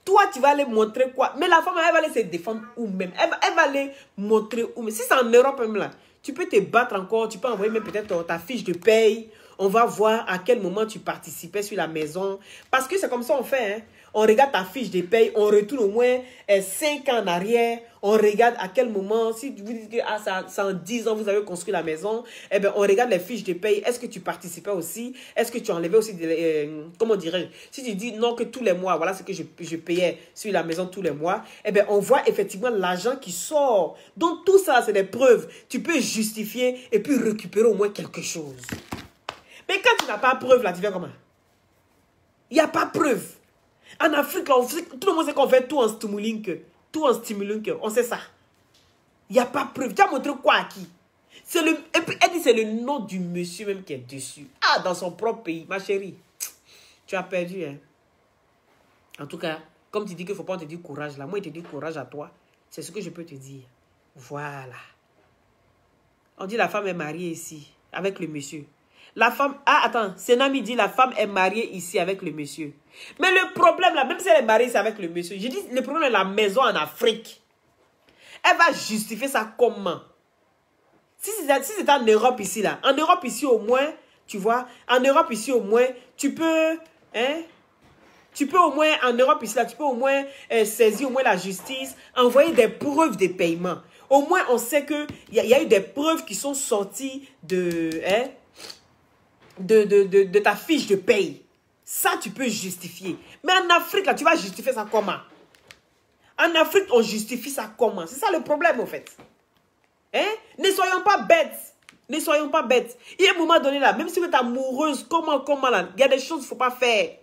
Toi, tu vas aller montrer quoi? Mais la femme, elle va aller se défendre où même? Elle va aller montrer où même? Si c'est en Europe même, là, tu peux te battre encore. Tu peux envoyer même peut-être ta fiche de paye. On va voir à quel moment tu participais sur la maison. Parce que c'est comme ça on fait, hein. On regarde ta fiche de paye, on retourne au moins 5 ans en arrière. On regarde à quel moment, si vous dites que ça en 10 ans, vous avez construit la maison, eh bien, on regarde les fiches de paye. Est-ce que tu participais aussi? Est-ce que tu enlevais aussi, comment dirais-je? Si tu dis non, que tous les mois, voilà ce que je payais sur la maison tous les mois, eh bien, on voit effectivement l'argent qui sort. Donc, tout ça, c'est des preuves. Tu peux justifier et puis récupérer au moins quelque chose. Mais quand tu n'as pas de preuve, là, tu fais comment? Il n'y a pas de preuve. En Afrique, là, tout le monde sait qu'on fait tout en stimulant. Tout en stimulant. On sait ça. Il n'y a pas de preuve. Tu as montré quoi à qui? Et puis, elle dit c'est le nom du monsieur même qui est dessus. Ah, dans son propre pays. Ma chérie, tu as perdu, hein. En tout cas, comme tu dis qu'il ne faut pas te dire courage, là. Moi, je te dis courage à toi. C'est ce que je peux te dire. Voilà. On dit la femme est mariée ici, avec le monsieur. La femme... Ah, attends. Senami dit la femme est mariée ici avec le monsieur. Mais le problème, là, même si elle est mariée ici avec le monsieur, je dis, le problème est la maison en Afrique. Elle va justifier ça comment? Si c'est en Europe ici, là. En Europe ici, au moins, tu vois, en Europe ici, au moins, tu peux... Hein? Tu peux au moins, en Europe ici, là, tu peux au moins saisir au moins la justice, envoyer des preuves de paiement. Au moins, on sait qu'il y a eu des preuves qui sont sorties de ta fiche de paye. Ça, tu peux justifier. Mais en Afrique, là, tu vas justifier ça comment? En Afrique, on justifie ça comment? C'est ça le problème, en fait. Hein? Ne soyons pas bêtes. Ne soyons pas bêtes. Il y a un moment donné, là, même si vous êtes amoureuse, comment, là, il y a des choses qu'il ne faut pas faire.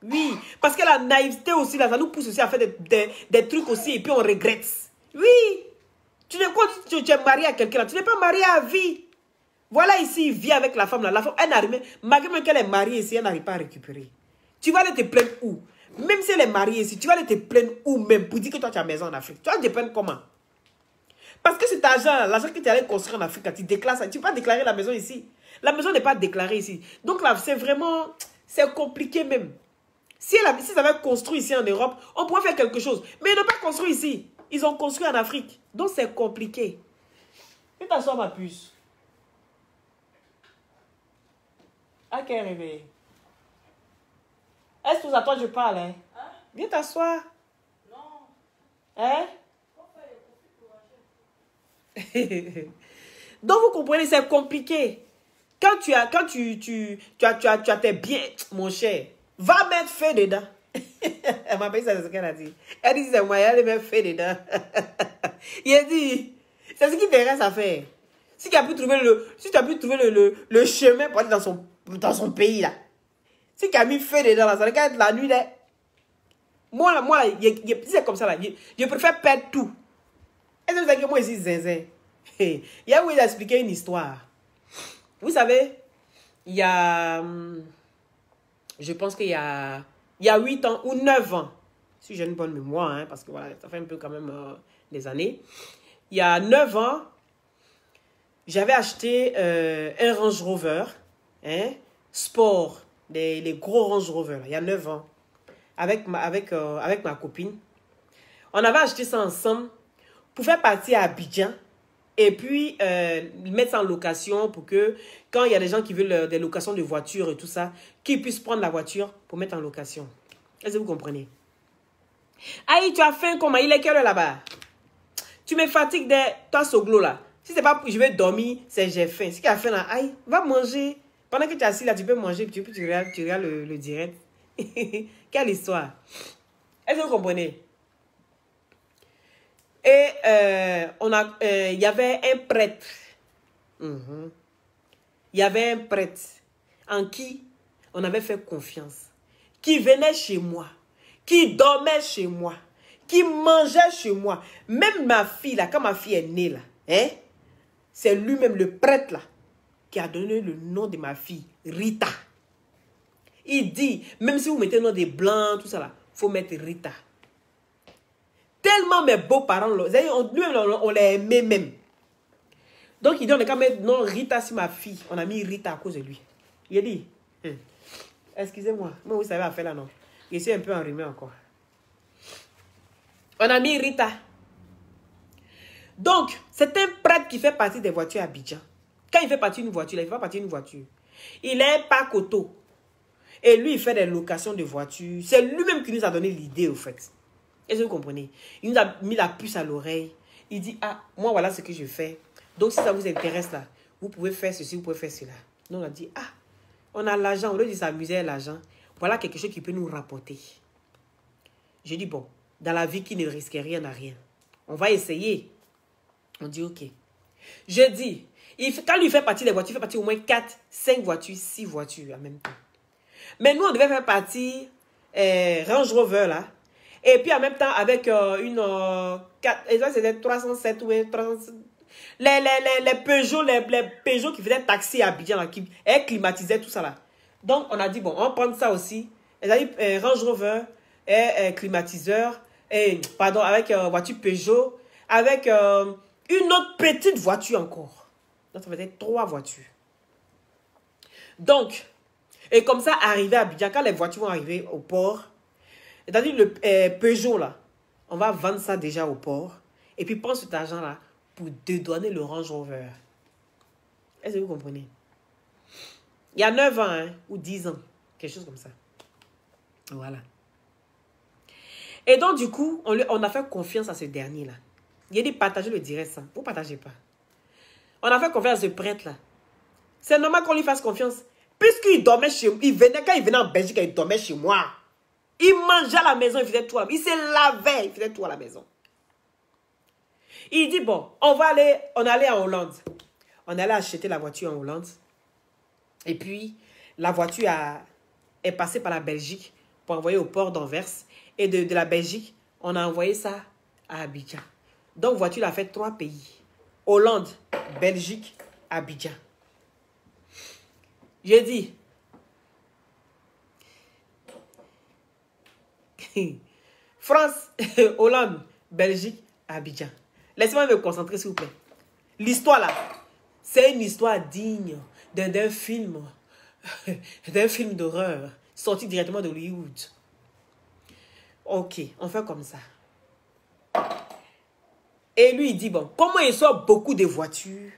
Oui, parce que la naïveté aussi, là, ça nous pousse aussi à faire des trucs aussi, et puis on regrette. Oui. Tu es marié à quelqu'un, tu n'es pas marié à vie. Voilà ici, il vit avec la femme là. La femme, elle n'arrive, malgré qu'elle est mariée ici, elle n'arrive pas à récupérer. Tu vas aller te plaindre où? Même si elle est mariée ici, tu vas aller te plaindre où même pour dire que toi tu as maison en Afrique. Tu vas te plaindre comment? Parce que cet argent, l'argent que tu allais construire en Afrique, tu déclares ça. Tu ne peux pas déclarer la maison ici. La maison n'est pas déclarée ici. Donc là, c'est vraiment, c'est compliqué même. Si ils avaient construit ici en Europe, on pourrait faire quelque chose. Mais ils n'ont pas construit ici. Ils ont construit en Afrique. Donc c'est compliqué. Viens t'asseoir ma puce. À quel réveil? Est-ce que à toi je parle, hein? Viens t'asseoir. Non. Hein? Donc, vous comprenez, c'est compliqué. Quand tu as tes biens, mon cher, va mettre feu dedans. Elle m'a payé ça, c'est ce qu'elle a dit. Elle dit, c'est moi, elle met feu dedans. Il a dit, c'est ce qui te reste à faire. Si tu as pu trouver le chemin pour aller dans son pays, là. Si tu as mis feu dedans, là, ça va être la nuit, là. Moi, c'est comme ça, là. Je préfère perdre tout. Est-ce que vous savez que moi, ici, zinzin? Il y a où il a expliqué une histoire. Vous savez, il y a... Je pense qu'il y a 8 ans ou 9 ans. Si j'ai une bonne mémoire, hein, parce que voilà, ça fait un peu quand même des années. Il y a 9 ans, j'avais acheté un Range Rover, hein, sport, les gros Range Rover, là, il y a 9 ans, avec ma copine. On avait acheté ça ensemble pour faire partie à Abidjan et puis mettre ça en location pour que quand il y a des gens qui veulent des locations de voitures et tout ça, qu'ils puissent prendre la voiture pour mettre en location. Est-ce que vous comprenez? Aïe, tu as faim comment? Il est quelle heure là-bas? Tu me fatigues de toi, Soglo là. Si c'est pas je vais dormir, c'est j'ai faim. Si tu as faim là, aïe, va manger. Pendant que tu es assis là, tu peux manger, puis tu regardes le direct. Quelle histoire. Est-ce que vous comprenez? Et il y avait un prêtre. Il y avait un prêtre en qui on avait fait confiance. Qui venait chez moi. Qui dormait chez moi. Qui mangeait chez moi. Même ma fille là, quand ma fille est née là, hein, c'est lui-même le prêtre là, qui a donné le nom de ma fille, Rita. Il dit, même si vous mettez le nom des blancs, tout ça là, il faut mettre Rita. Tellement mes beaux-parents, nous-mêmes, on les aimait même. Donc, il dit, on n'a qu'à mettre non Rita sur ma fille. On a mis Rita à cause de lui. Il a dit, excusez-moi, moi, vous savez à faire là, non? Je suis un peu enrhumé encore. On a mis Rita. Donc, c'est un prêtre qui fait partie des voitures à Abidjan. Quand il fait partie d'une voiture, il fait partie d'une voiture. Il est parc auto. Et lui, il fait des locations de voitures. C'est lui-même qui nous a donné l'idée, au fait. Est-ce que vous comprenez? Il nous a mis la puce à l'oreille. Il dit, ah, moi, voilà ce que je fais. Donc, si ça vous intéresse, là, vous pouvez faire ceci, vous pouvez faire cela. Nous, on a dit, ah, on a l'argent. Au lieu de s'amuser à l'argent, voilà quelque chose qui peut nous rapporter. Je dis, bon, dans la vie qui ne risque rien à rien, on va essayer. On dit, ok. Je dis, quand il fait partie des voitures, il fait partie au moins 4, 5 voitures, 6 voitures en même temps. Mais nous, on devait faire partie Range Rover, là. Et puis, en même temps, avec une... c'était 307 ou 307... Les Peugeot qui faisaient taxi à Abidjan, là, qui climatisaient tout ça, là. Donc, on a dit, bon, on prend ça aussi. C'est-à-dire, Range Rover, climatiseur, pardon, avec voiture Peugeot, avec une autre petite voiture encore. Donc, ça faisait 3 voitures. Donc, et comme ça, arrivé à Abidjan, quand les voitures vont arriver au port, c'est-à-dire le Peugeot, là, on va vendre ça déjà au port, et puis prendre cet argent-là pour dédouaner le Range Rover. Est-ce que vous comprenez? Il y a 9 ans, hein, ou 10 ans, quelque chose comme ça. Voilà. Et donc, du coup, on a fait confiance à ce dernier-là. Il a dit, partagez le direct ça. Vous ne partagez pas. On a fait confiance à ce prêtre-là. C'est normal qu'on lui fasse confiance. Puisqu'il dormait chez moi, quand il venait en Belgique, il dormait chez moi. Il mangeait à la maison, il faisait tout à la maison. Il se lavait, il faisait tout à la maison. Il dit, bon, on allait en Hollande. On allait acheter la voiture en Hollande. Et puis, la voiture est passée par la Belgique pour envoyer au port d'Anvers. Et de la Belgique, on a envoyé ça à Abidjan. Donc, voiture a fait 3 pays. Hollande, Belgique, Abidjan. J'ai dit, France, Hollande, Belgique, Abidjan. Laissez-moi me concentrer, s'il vous plaît. L'histoire, là, c'est une histoire digne d'un film d'horreur sorti directement d'Hollywood. Ok, on fait comme ça. Et lui, il dit, bon, comment il sort beaucoup de voitures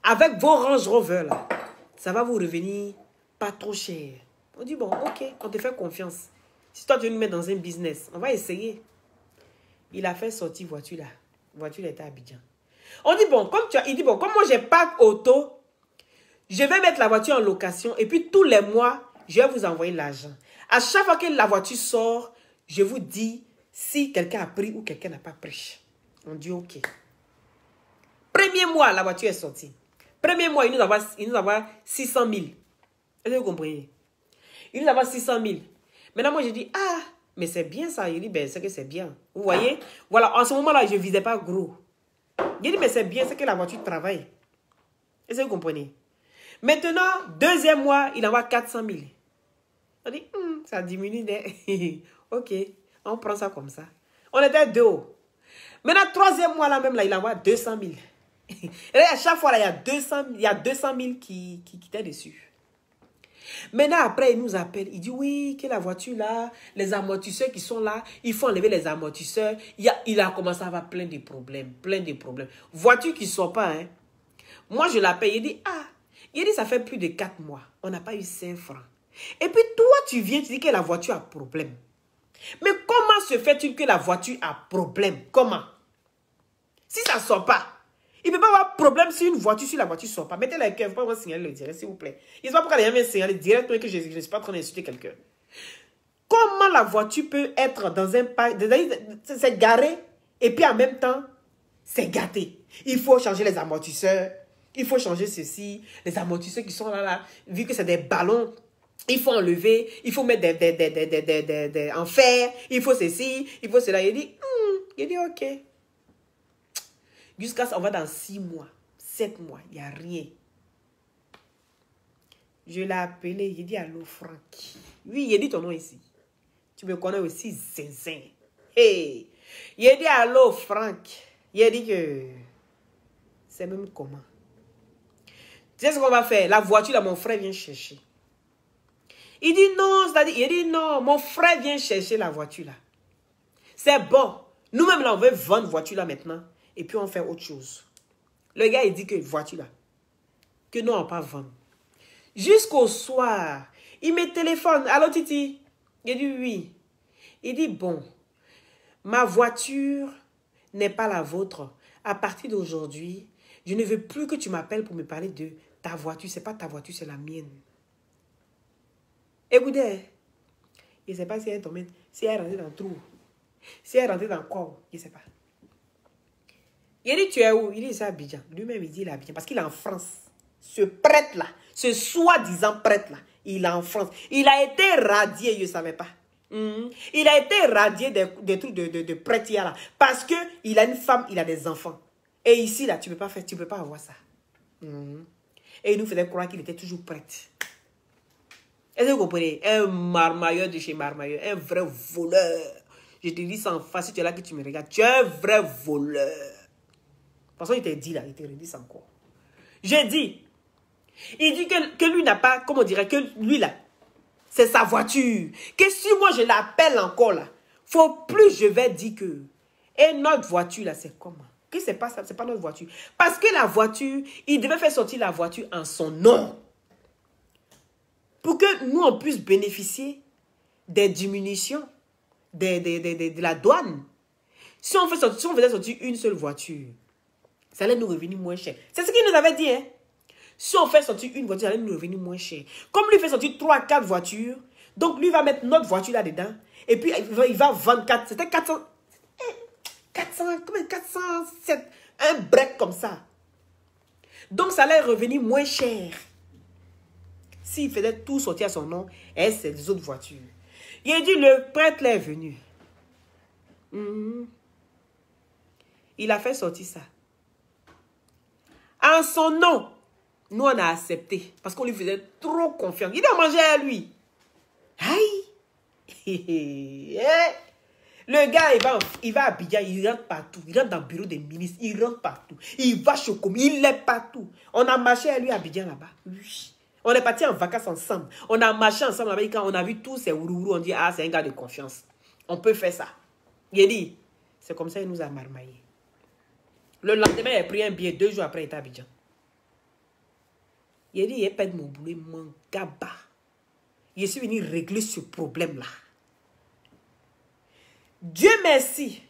avec vos Range Rover, là, ça va vous revenir pas trop cher. On dit, bon, ok, on te fait confiance. Si toi, tu veux nous mettre dans un business, on va essayer. Il a fait sortir voiture là. Voiture était à Abidjan. On dit, bon, il dit, bon, comme moi, j'ai pas auto, je vais mettre la voiture en location et puis tous les mois, je vais vous envoyer l'argent. À chaque fois que la voiture sort, je vous dis si quelqu'un a pris ou quelqu'un n'a pas pris. On dit, ok. Premier mois, la voiture est sortie. Premier mois, il nous envoie 600 000. Est-ce que vous comprenez? Il nous envoie 600 000. Maintenant, moi, je dis, ah, mais c'est bien ça. Il dit, ben, c'est que c'est bien. Vous voyez? Voilà, en ce moment-là, je ne visais pas gros. Il dit, mais c'est bien, c'est que la voiture travaille. Est-ce que vous comprenez? Maintenant, deuxième mois, il envoie 400 000. On dit, ça diminue. Ok, on prend ça comme ça. On était deux. Maintenant, troisième mois, là même, là, il envoie 200 000. Et à chaque fois, là, il y a 200 000 qui étaient dessus. Maintenant, après, il nous appelle. Il dit, oui, que la voiture, là, les amortisseurs qui sont là, il faut enlever les amortisseurs. Il a commencé à avoir plein de problèmes. Plein de problèmes. Voiture qui ne sort pas, hein. Moi, je l'appelle. Il dit, ah, il dit, ça fait plus de 4 mois. On n'a pas eu 5 francs. Et puis, toi, tu viens, tu dis que la voiture a problème. Mais comment se fait-il que la voiture a problème? Comment? Si ça ne sort pas, il ne peut pas avoir problème si une voiture, si la voiture ne sort pas. Mettez la cœur, il ne faut pas signaler le direct, s'il vous plaît. Il ne sait pas pourquoi les gens viennent signaler direct que je ne suis pas en train d'insulter quelqu'un. Comment la voiture peut être dans un parc, c'est garé, et puis en même temps, c'est gâté. Il faut changer les amortisseurs, il faut changer ceci, les amortisseurs qui sont là, vu que c'est des ballons, il faut enlever, il faut mettre en fer, il faut ceci, il faut cela. Il dit ok. Jusqu'à ça, on va dans 6 mois, 7 mois, il n'y a rien. Je l'ai appelé, il dit allô Franck. Oui, il dit ton nom ici. Tu me connais aussi, zinzin. Hey, il dit allô Franck. Il dit que c'est même comment. Tu sais ce qu'on va faire? La voiture, là, mon frère vient chercher. Il dit non, c'est-à-dire, il dit non, mon frère vient chercher la voiture là. C'est bon. Nous-mêmes, là, on veut vendre la voiture là maintenant. Et puis, on fait autre chose. Le gars, il dit que voiture là, que nous, on ne va pas vendre. Jusqu'au soir, il me téléphone. Allô, Titi? Il dit oui. Il dit bon, ma voiture n'est pas la vôtre. À partir d'aujourd'hui, je ne veux plus que tu m'appelles pour me parler de ta voiture. Ce n'est pas ta voiture, c'est la mienne. Écoutez, je ne sais pas si elle est tombée, si elle est rentrée dans le trou, si elle est rentrée dans le corps, je ne sais pas. Il dit, tu es où? Il dit, c'est à Abidjan. Lui-même, il dit, il est à Abidjan. Parce qu'il est en France. Ce prêtre-là, ce soi-disant prêtre-là, il est en France. Il a été radié, je ne savais pas. Il a été radié des trucs de prêtre là. Parce qu'il a une femme, il a des enfants. Et ici, là, tu ne peux pas avoir ça. Et il nous faisait croire qu'il était toujours prêtre. Est-ce que vous comprenez? Un marmailleur de chez marmailleur. Un vrai voleur. Je te dis ça en face, si tu es là que tu me regardes. Tu es un vrai voleur. De toute façon, il t'a dit là, il te redit ça encore. J'ai dit, il dit que lui n'a pas, comment on dirait, que lui là, c'est sa voiture. Que si moi je l'appelle encore là, faut plus je vais dire que, et notre voiture là, c'est comment? Que c'est pas ça, c'est pas notre voiture. Parce que la voiture, il devait faire sortir la voiture en son nom. Pour que nous, on puisse bénéficier des diminutions de la douane. Si on faisait sortir une seule voiture, ça allait nous revenir moins cher. C'est ce qu'il nous avait dit. Hein? Si on fait sortir une voiture, ça allait nous revenir moins cher. Comme lui fait sortir 3, 4 voitures, donc lui va mettre notre voiture là-dedans. Et puis il va vendre 4. C'était 400, 407. Un break comme ça. Donc ça allait revenir moins cher. S'il faisait tout sortir à son nom, et c'est des autres voitures. Il a dit, le prêtre est venu. Il a fait sortir ça. En son nom, nous on a accepté. Parce qu'on lui faisait trop confiance. Il a mangé à lui. Aïe! Le gars, il va à Abidjan, il rentre partout. Il rentre dans le bureau des ministres, il rentre partout. Il va chez Komi, il est partout. On a marché à lui à Abidjan là-bas. Oui. On est partis en vacances ensemble. On a marché ensemble avec quand on a vu tous ces ourourous. On dit, ah, c'est un gars de confiance. On peut faire ça. Il a dit, c'est comme ça, il nous a marmaillé. Le lendemain, il a pris un billet. 2 jours après, il était à Abidjan. Il a dit, il a perdu mon boulot, mon gaba. Je suis venu régler ce problème-là. Dieu merci.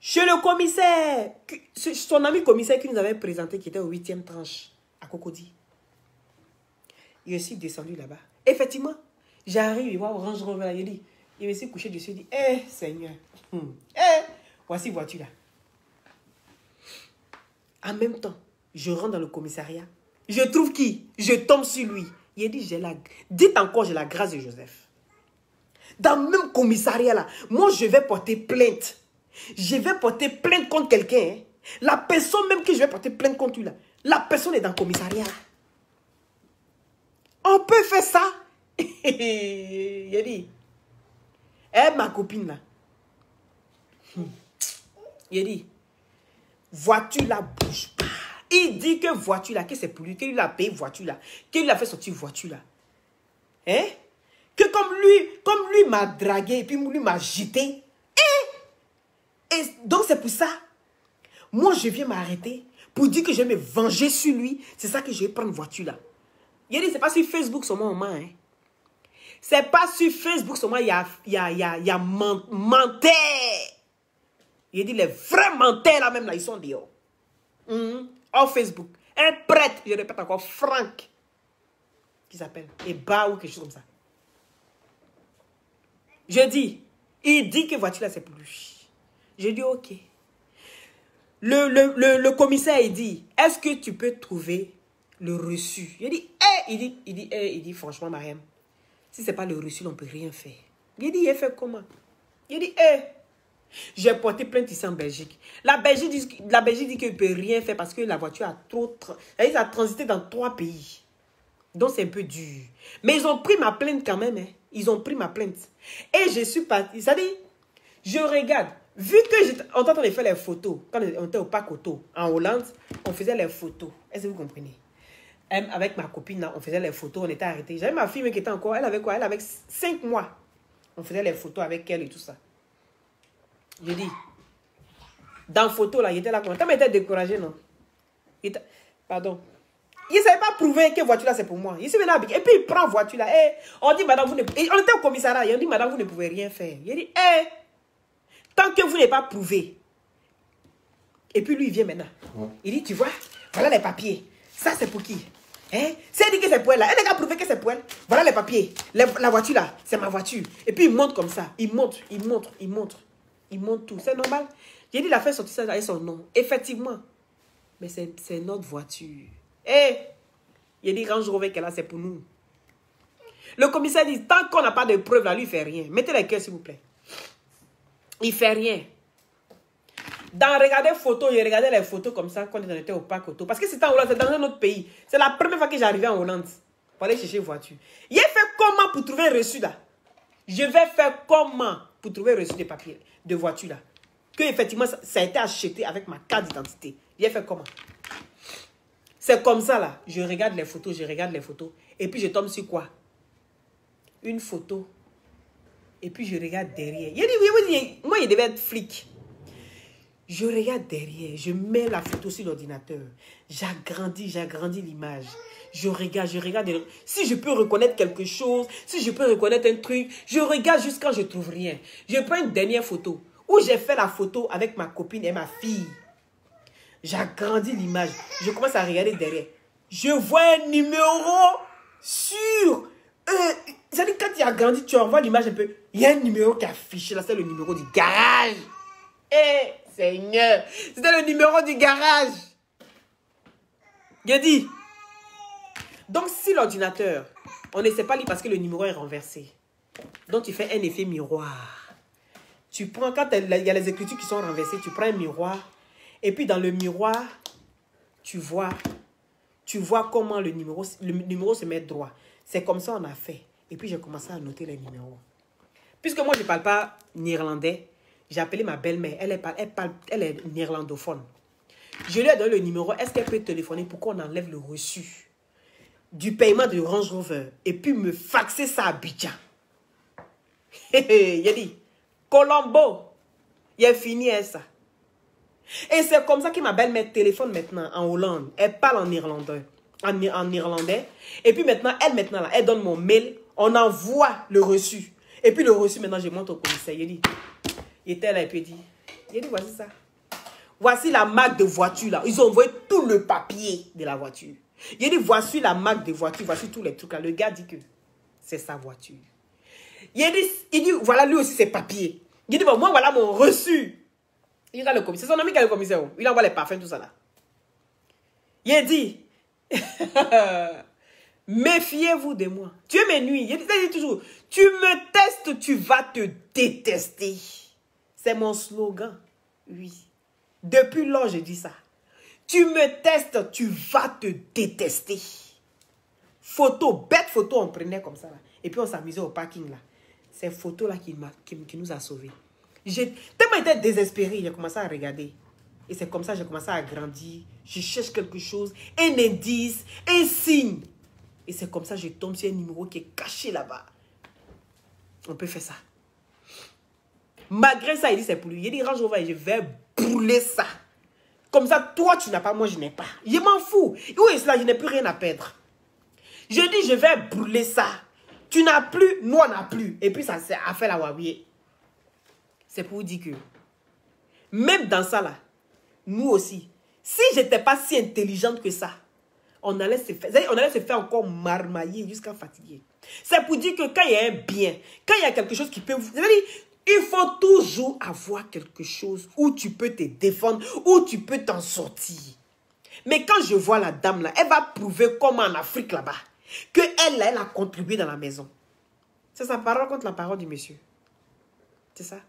Chez le commissaire, son ami commissaire qui nous avait présenté, qui était au 8e tranche, à Cocody. Je suis descendu là-bas. Effectivement, j'arrive, il voit Range Rover là, il dit, il me suis couché dessus, il dit, Seigneur, voici voiture là. En même temps, je rentre dans le commissariat. Je trouve qui? Je tombe sur lui. Il dit, dites encore, j'ai la grâce de Joseph. Dans le même commissariat là, moi je vais porter plainte. Je vais porter plainte contre quelqu'un. Hein. La personne même que je vais porter plainte contre lui là, la personne est dans le commissariat. On peut faire ça. Il a dit, ma copine là. Il a dit, voiture là bouge pas. Il dit que voiture là, que c'est pour lui, qu'il lui a payé voiture là, qu'il lui a fait sortir voiture là. Hein? Que comme lui m'a dragué et puis lui m'a jeté. Et donc c'est pour ça, moi je viens m'arrêter pour dire que je vais me venger sur lui. C'est ça que je vais prendre voiture là. Il a dit, c'est pas sur Facebook seulement, hein. C'est pas sur Facebook seulement, il y a menteur. Il a dit, les vrais menteurs là même là, ils sont dehors. Hors Facebook. Un prêtre, je répète encore, Franck, qui s'appelle, et Ba ou quelque chose comme ça. Je dis, il dit que voiture là c'est pour lui. Je dis, ok. Le commissaire, il dit, est-ce que tu peux trouver le reçu? Il dit, il dit, franchement, Mariam, si ce n'est pas le reçu, on ne peut rien faire. Il dit, il fait comment? Il dit, j'ai porté plainte ici en Belgique. La Belgique dit qu'il ne peut rien faire parce que la voiture a elle a transité dans 3 pays. Donc, c'est un peu dur. Mais ils ont pris ma plainte quand même. Hein. Ils ont pris ma plainte. Et je suis parti. Ça dit, je regarde. Vu que on est en train de faire les photos, quand on était au Parc Auto, en Hollande, on faisait les photos. Est-ce que vous comprenez? Avec ma copine, là, on faisait les photos, on était arrêtés. J'avais ma fille qui était encore, elle avait quoi? Elle avait 5 mois. On faisait les photos avec elle et tout ça. Je dis, dans la photo, là, il était là. Comment? Il était découragé, non? Pardon. Il ne savait pas prouver que voiture là, c'est pour moi. Il s'est venu avec. Et puis, il prend voiture là. On dit, madame, vous ne... Et on était au commissariat. Et on dit, madame, vous ne pouvez rien faire. Il dit, tant que vous n'avez pas prouvé. Et puis lui, il vient maintenant. Il dit, tu vois, voilà les papiers. Ça, c'est pour qui? Hein? C'est elle dit que c'est pour elle là. Elle n'a qu'à prouver que c'est pour elle. Voilà les papiers. La voiture là, c'est ma voiture. Et puis il monte comme ça. Il monte tout. C'est normal. J'ai dit, il a fait sortir ça avec son nom. Effectivement. Mais c'est notre voiture. Il dit, Range Rover qu'elle a, c'est pour nous. Le commissaire dit, tant qu'on n'a pas de preuves là, lui, il ne fait rien. Mettez les cœurs, s'il vous plaît. Il ne fait rien. Regarder photos, j'ai regardé les photos comme ça quand on était au Parc Auto. Parce que c'était en Hollande, c'est dans un autre pays. C'est la première fois que j'arrivais en Hollande pour aller chercher une voiture. Il a fait comment pour trouver un reçu là? Je vais faire comment pour trouver un reçu de papier, de voiture là? Que effectivement, ça a été acheté avec ma carte d'identité. Il a fait comment? C'est comme ça là. Je regarde les photos. Et puis je tombe sur quoi? Une photo. Et puis je regarde derrière. Il dit, oui, moi, il devait être flic. Je regarde derrière. Je mets la photo sur l'ordinateur. J'agrandis l'image. Je regarde. Si je peux reconnaître quelque chose, si je peux reconnaître un truc, je regarde jusqu'à je ne trouve rien. Je prends une dernière photo où j'ai fait la photo avec ma copine et ma fille. J'agrandis l'image. Je commence à regarder derrière. Je vois un numéro sur... C'est-à-dire quand tu agrandis, tu envoies l'image un peu. Il y a un numéro qui est affiché là, c'est le numéro du garage. Seigneur, c'était le numéro du garage. J'ai dit. Donc si l'ordinateur, on ne sait pas lire parce que le numéro est renversé. Donc tu fais un effet miroir. Tu prends, quand il y a les écritures qui sont renversées, tu prends un miroir. Et puis dans le miroir, tu vois comment le numéro se met droit. C'est comme ça qu'on a fait. Et puis j'ai commencé à noter les numéros. Puisque moi je ne parle pas néerlandais, j'ai appelé ma belle-mère. Elle est néerlandophone. Je lui ai donné le numéro. Est-ce qu'elle peut téléphoner pour qu'on enlève le reçu du paiement de Range Rover et puis me faxer ça à Abidjan? Il a dit, Colombo, il a fini avec ça. Et c'est comme ça que ma belle-mère téléphone maintenant en Hollande. Elle parle en néerlandais. Et puis maintenant, elle donne mon mail. On envoie le reçu. Et puis le reçu, maintenant, je monte au commissaire. Il dit, il était là et puis il dit, J'ai dit, voici ça. Voici la marque de voiture là. Ils ont envoyé tout le papier de la voiture. J'ai dit, voici la marque de voiture, voici tous les trucs là. Le gars dit que c'est sa voiture. Il dit, voilà lui aussi ses papiers. Il dit, bon, moi voilà mon reçu. Il a le commissaire. C'est son ami qui a le commissaire. Il envoie les parfums, tout ça là. Il dit, méfiez-vous de moi. Tu es mes nuits. Il dit toujours, tu me testes, tu vas te détester. C'est mon slogan. Oui. Depuis lors, je dis ça. Tu me testes, tu vas te détester. Photo, bête photo, on prenait comme ça là. Et puis on s'amusait au parking là. Ces photos là qui nous a sauvés. J'ai tellement été désespéré, j'ai commencé à regarder. Et c'est comme ça que j'ai commencé à grandir. Je cherche quelque chose, un indice, un signe. Et c'est comme ça que je tombe sur un numéro qui est caché là-bas. On peut faire ça. Malgré ça, il dit c'est pour lui. Il dit range over et je vais brûler ça. Comme ça, toi tu n'as pas, moi je n'ai pas. Je m'en fous. Où est cela? Je n'ai plus rien à perdre. Je dis je vais brûler ça. Tu n'as plus, nous on n'a plus. Et puis ça s'est fait la Huawei. C'est pour vous dire que même dans ça là, nous aussi, si je n'étais pas si intelligente que ça, on allait se faire encore marmailler jusqu'à fatiguer. C'est pour dire que quand il y a un bien, quand il y a quelque chose qui peut vous... Il faut toujours avoir quelque chose où tu peux te défendre, où tu peux t'en sortir. Mais quand je vois la dame là, elle va prouver comment en Afrique là-bas, qu'elle a contribué dans la maison. C'est sa parole contre la parole du monsieur. C'est ça.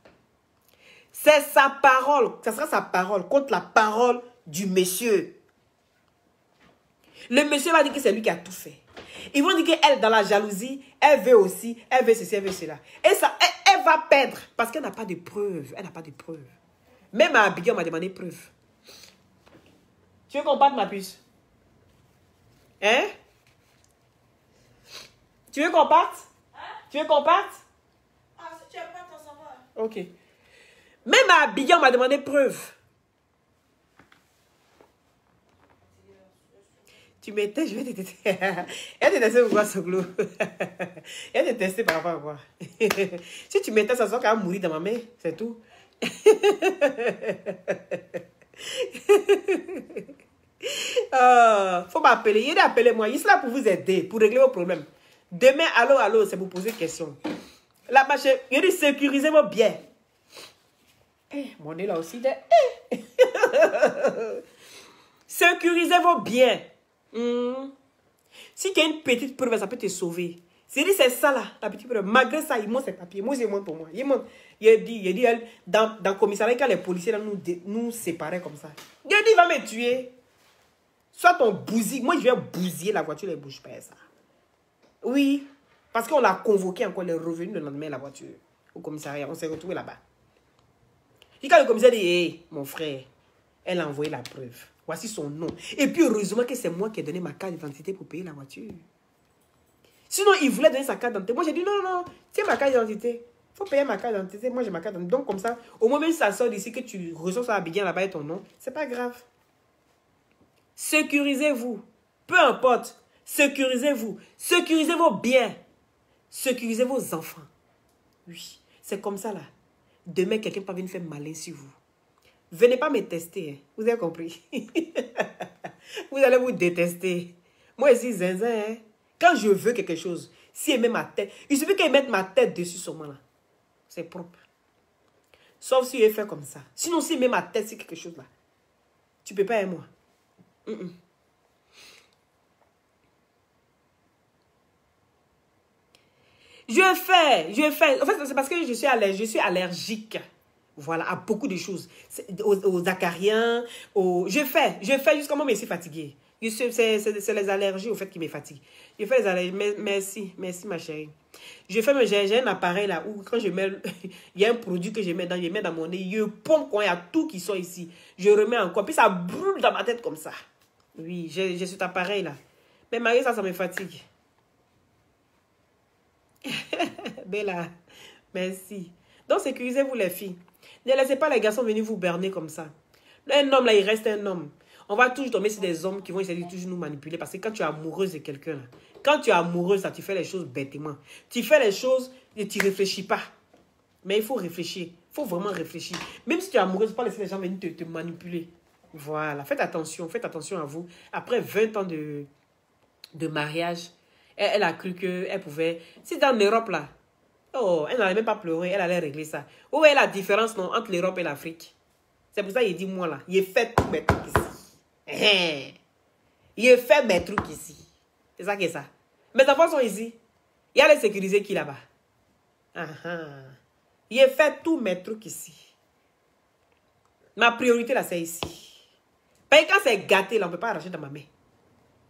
C'est sa parole. Ça sera sa parole contre la parole du monsieur. Le monsieur va dire que c'est lui qui a tout fait. Ils vont dire qu'elle, dans la jalousie, elle veut aussi, elle veut ceci, elle veut cela. Et ça, elle va perdre parce qu'elle n'a pas de preuves. Elle n'a pas de preuves. Même à Abidjan, on m'a demandé preuves. Tu veux qu'on parte, ma puce? Hein? Tu veux qu'on parte? Hein? Tu veux qu'on parte? Ah, si tu n'as pas, t'en s'en va. Ok. Même à Abidjan, on m'a demandé preuves. Tu m'étais, je vais te tester. Elle te testé pourquoi, Soglo? Elle te testé par rapport à quoi? Si tu m'étais, ça sera qu'elle va mourir dans ma main, c'est tout. Faut m'appeler. Il est appelé moi. Il sera là pour vous aider, pour régler vos problèmes. Demain, allô, c'est pour poser une question. La machine, il dit sécurisez-moi bien. Mon nez là aussi. Sécurisez-vous bien. Si tu as une petite preuve, ça peut te sauver. C'est ça là, la petite preuve. Malgré ça, il montre ses papiers. Moi, c'est moins pour moi. Il dit, dans le commissariat, quand les policiers là, nous séparaient comme ça. Il dit, il va me tuer. Soit on bousille. Moi, je vais bousiller la voiture, elle ne bouge pas ça. Oui, parce qu'on l'a convoqué encore, elle est revenue le lendemain, la voiture, au commissariat. On s'est retrouvé là-bas. Et quand le commissaire dit, hey, mon frère, elle a envoyé la preuve. Voici son nom. Et puis, heureusement que c'est moi qui ai donné ma carte d'identité pour payer la voiture. Sinon, il voulait donner sa carte d'identité. Moi, j'ai dit, non, tiens ma carte d'identité. Il faut payer ma carte d'identité. Moi, j'ai ma carte d'identité. Donc, comme ça, au moment où ça sort d'ici, que tu reçois ça à Abidjan là-bas et ton nom, c'est pas grave. Sécurisez-vous. Peu importe. Sécurisez-vous. Sécurisez vos biens. Sécurisez vos enfants. Oui, c'est comme ça là. Demain, quelqu'un peut venir faire malin sur vous. Venez pas me tester. Hein. Vous avez compris? Vous allez vous détester. Moi, ici, zinzin. Hein. Quand je veux quelque chose, si elle met ma tête, il suffit qu'elle mette ma tête dessus sur moi là. C'est propre. Sauf si elle fait comme ça. Sinon, si elle met ma tête sur quelque chose là, tu peux pas aimer moi. Je fais. En fait, c'est parce que je suis allergique. Voilà, à beaucoup de choses. Aux acariens, Je fais jusqu'à moi, mais je suis fatiguée. C'est les allergies, au fait, qui me fatiguent. Je fais les allergies. Merci, ma chérie. J'ai un appareil là où, quand je mets... il y a un produit que je mets dans mon nez. Je pompe quand il y a tout qui sort ici. Je remets encore. Puis ça brûle dans ma tête comme ça. Oui, j'ai cet appareil là. Mais malgré ça, ça me fatigue. Bella, merci. Donc, sécurisez-vous les filles. Ne laissez pas les garçons venir vous berner comme ça. Un homme là, il reste un homme. On va toujours tomber sur des hommes qui vont essayer de toujours nous manipuler. Parce que quand tu es amoureuse de quelqu'un, quand tu es amoureuse, tu fais les choses bêtement. Tu fais les choses et tu ne réfléchis pas. Mais il faut réfléchir. Il faut vraiment réfléchir. Même si tu es amoureuse, il ne faut pas laisser les gens venir te manipuler. Voilà. Faites attention à vous. Après 20 ans de mariage, elle a cru qu'elle pouvait... Si dans l'Europe, là, oh, elle n'allait même pas pleurer, elle allait régler ça. Où est la différence non, entre l'Europe et l'Afrique? C'est pour ça qu'il dit, moi, là, il fait tous mes trucs ici. Il fait mes trucs ici. C'est ça qui est ça. Mes enfants sont ici. Il y a les sécurisés qui là-bas. Il fait tous mes trucs ici. Ma priorité, là, c'est ici. Parce que quand c'est gâté, là, on ne peut pas arracher dans ma main.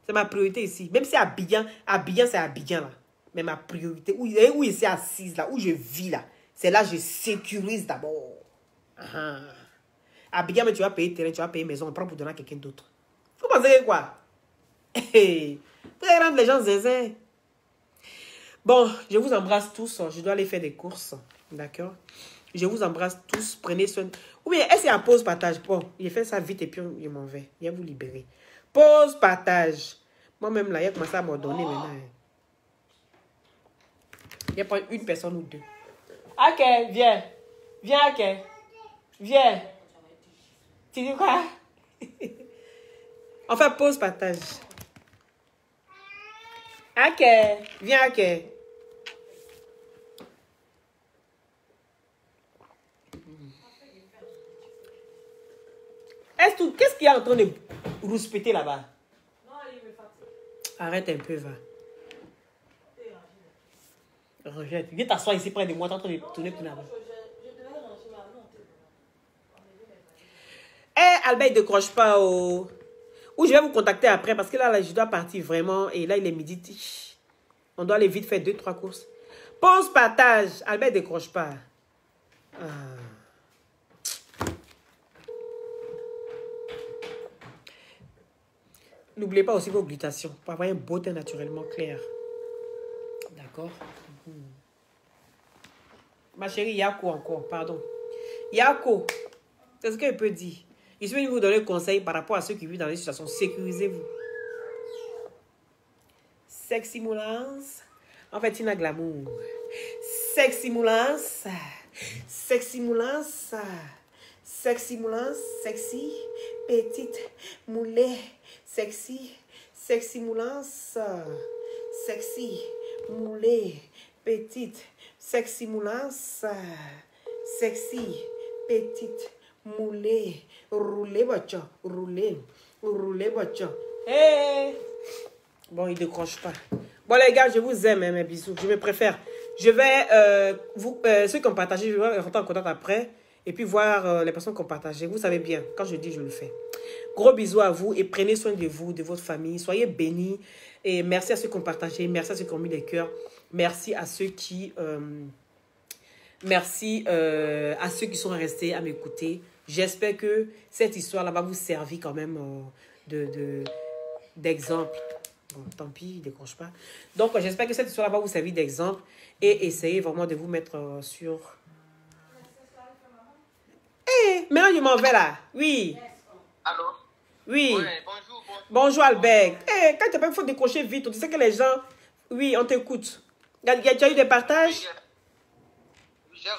C'est ma priorité ici. Même si Abidjan, c'est Abidjan, là. Mais ma priorité, où je suis assise, là, où je vis, là, c'est là que je sécurise d'abord. Abidjan, mais tu vas payer terrain, tu vas payer maison, on prend pour donner à quelqu'un d'autre. Vous pensez quoi? Vous allez rendre les gens zézés. Bon, je vous embrasse tous. Je dois aller faire des courses. D'accord? Je vous embrasse tous. Prenez soin. Ou bien, est-ce qu'il y a pause partage? Bon, j'ai fait ça vite et puis je m'en vais. Je vais vous libérer. Pause partage. Moi-même, là, il a commencé à m'ordonner maintenant. Il y a pas une personne ou deux. Ok, viens. Viens, ok. Viens. Tu dis quoi? On fait pause partage. Ok. Viens, ok. Qu'est-ce qu'il y a en train de rouspéter là-bas? Non, il me fatigue. Arrête un peu, va. Rangette. Viens t'asseoir ici près de moi, t'es en train de tourner tout là-bas. Eh, Albert, il ne décroche pas. Ou je vais vous contacter après parce que là, je dois partir vraiment. Et là, il est midi. On doit aller vite faire 2-3 courses. Pause, partage. Albert, ne décroche pas. N'oubliez pas aussi vos glutations pour avoir un beau teint naturellement clair. D'accord? Ma chérie, Yako encore, pardon. Yako, c'est ce que je peux dire. Je suis venu vous donner conseil par rapport à ceux qui vivent dans les situations. Sécurisez-vous. Seximulance. En fait, il y a glamour. Seximulance. Seximulance. Seximulance. Sexy. Petite. Moulet. Sexy. Seximulance. Sexy. Moulet. Petite. Seximulance. Sexy. Petite. Mouler, rouler, bacha, rouler, bacha. Hey! Bon, il ne décroche pas. Bon, les gars, je vous aime, mes bisous. Je me préfère. Je vais, ceux qui ont partagé, je vais rentrer en contact après. Et puis voir les personnes qui ont partagé. Vous savez bien, quand je dis, je le fais. Gros bisous à vous et prenez soin de vous, de votre famille. Soyez bénis. Et merci à ceux qui ont partagé. Merci à ceux qui ont mis des cœurs. Merci à ceux qui... Merci à ceux qui sont restés à m'écouter. J'espère que cette histoire-là va vous servir quand même d'exemple. Bon, tant pis, il ne décroche pas. Donc, j'espère que cette histoire-là va vous servir d'exemple et essayez vraiment de vous mettre sur... Hé, maintenant je m'en vais là. Oui. Allô? Oui. Ouais, bonjour. Bonjour Albert. Hé, quand tu as pas, il faut décrocher vite. Tu sais que les gens... Oui, on t'écoute. Tu as eu des partages? J'ai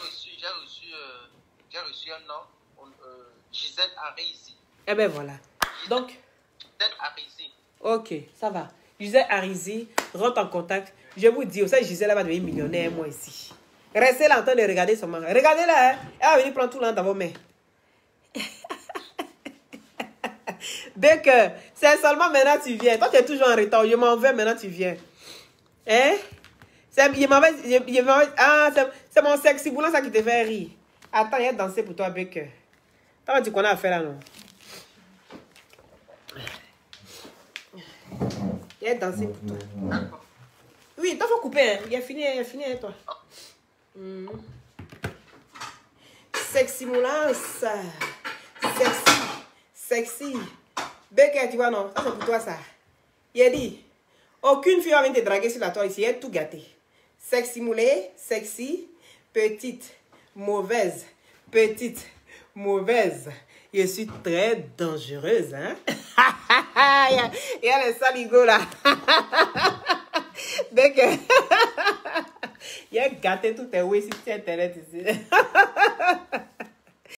reçu un nom, Gisèle Arizi. Eh bien voilà. Donc, Gisèle Arizi. ok, ça va. Gisèle Arizi, rentre en contact. Je vous dis, vous savez, Gisèle va devenir millionnaire, moi ici. Restez là en train de regarder seulement. Regardez-la, hein. Elle va venir prendre tout là dans vos mains. Donc, c'est seulement maintenant tu viens. Toi, tu es toujours en retard. Je m'en vais, maintenant tu viens. Hein? C'est mon sexy boulot, ça qui te fait rire. Attends, il y a dansé pour toi, Baker. Toi, tu connais à faire là, non? Il y a dansé pour toi. Oui, toi, faut couper. Hein. Il a fini, hein, toi. Sexy moulance. Sexy. Baker, tu vois, non? Ça, c'est pour toi, ça. Il a dit, aucune fille va venir te draguer sur la toile ici. Elle est tout gâtée. Sexy moulée, sexy, petite, mauvaise, petite, mauvaise. Je suis très dangereuse, hein? Il y a les saligots là. Donc, Il a gâté tout tes oui sur Internet ici.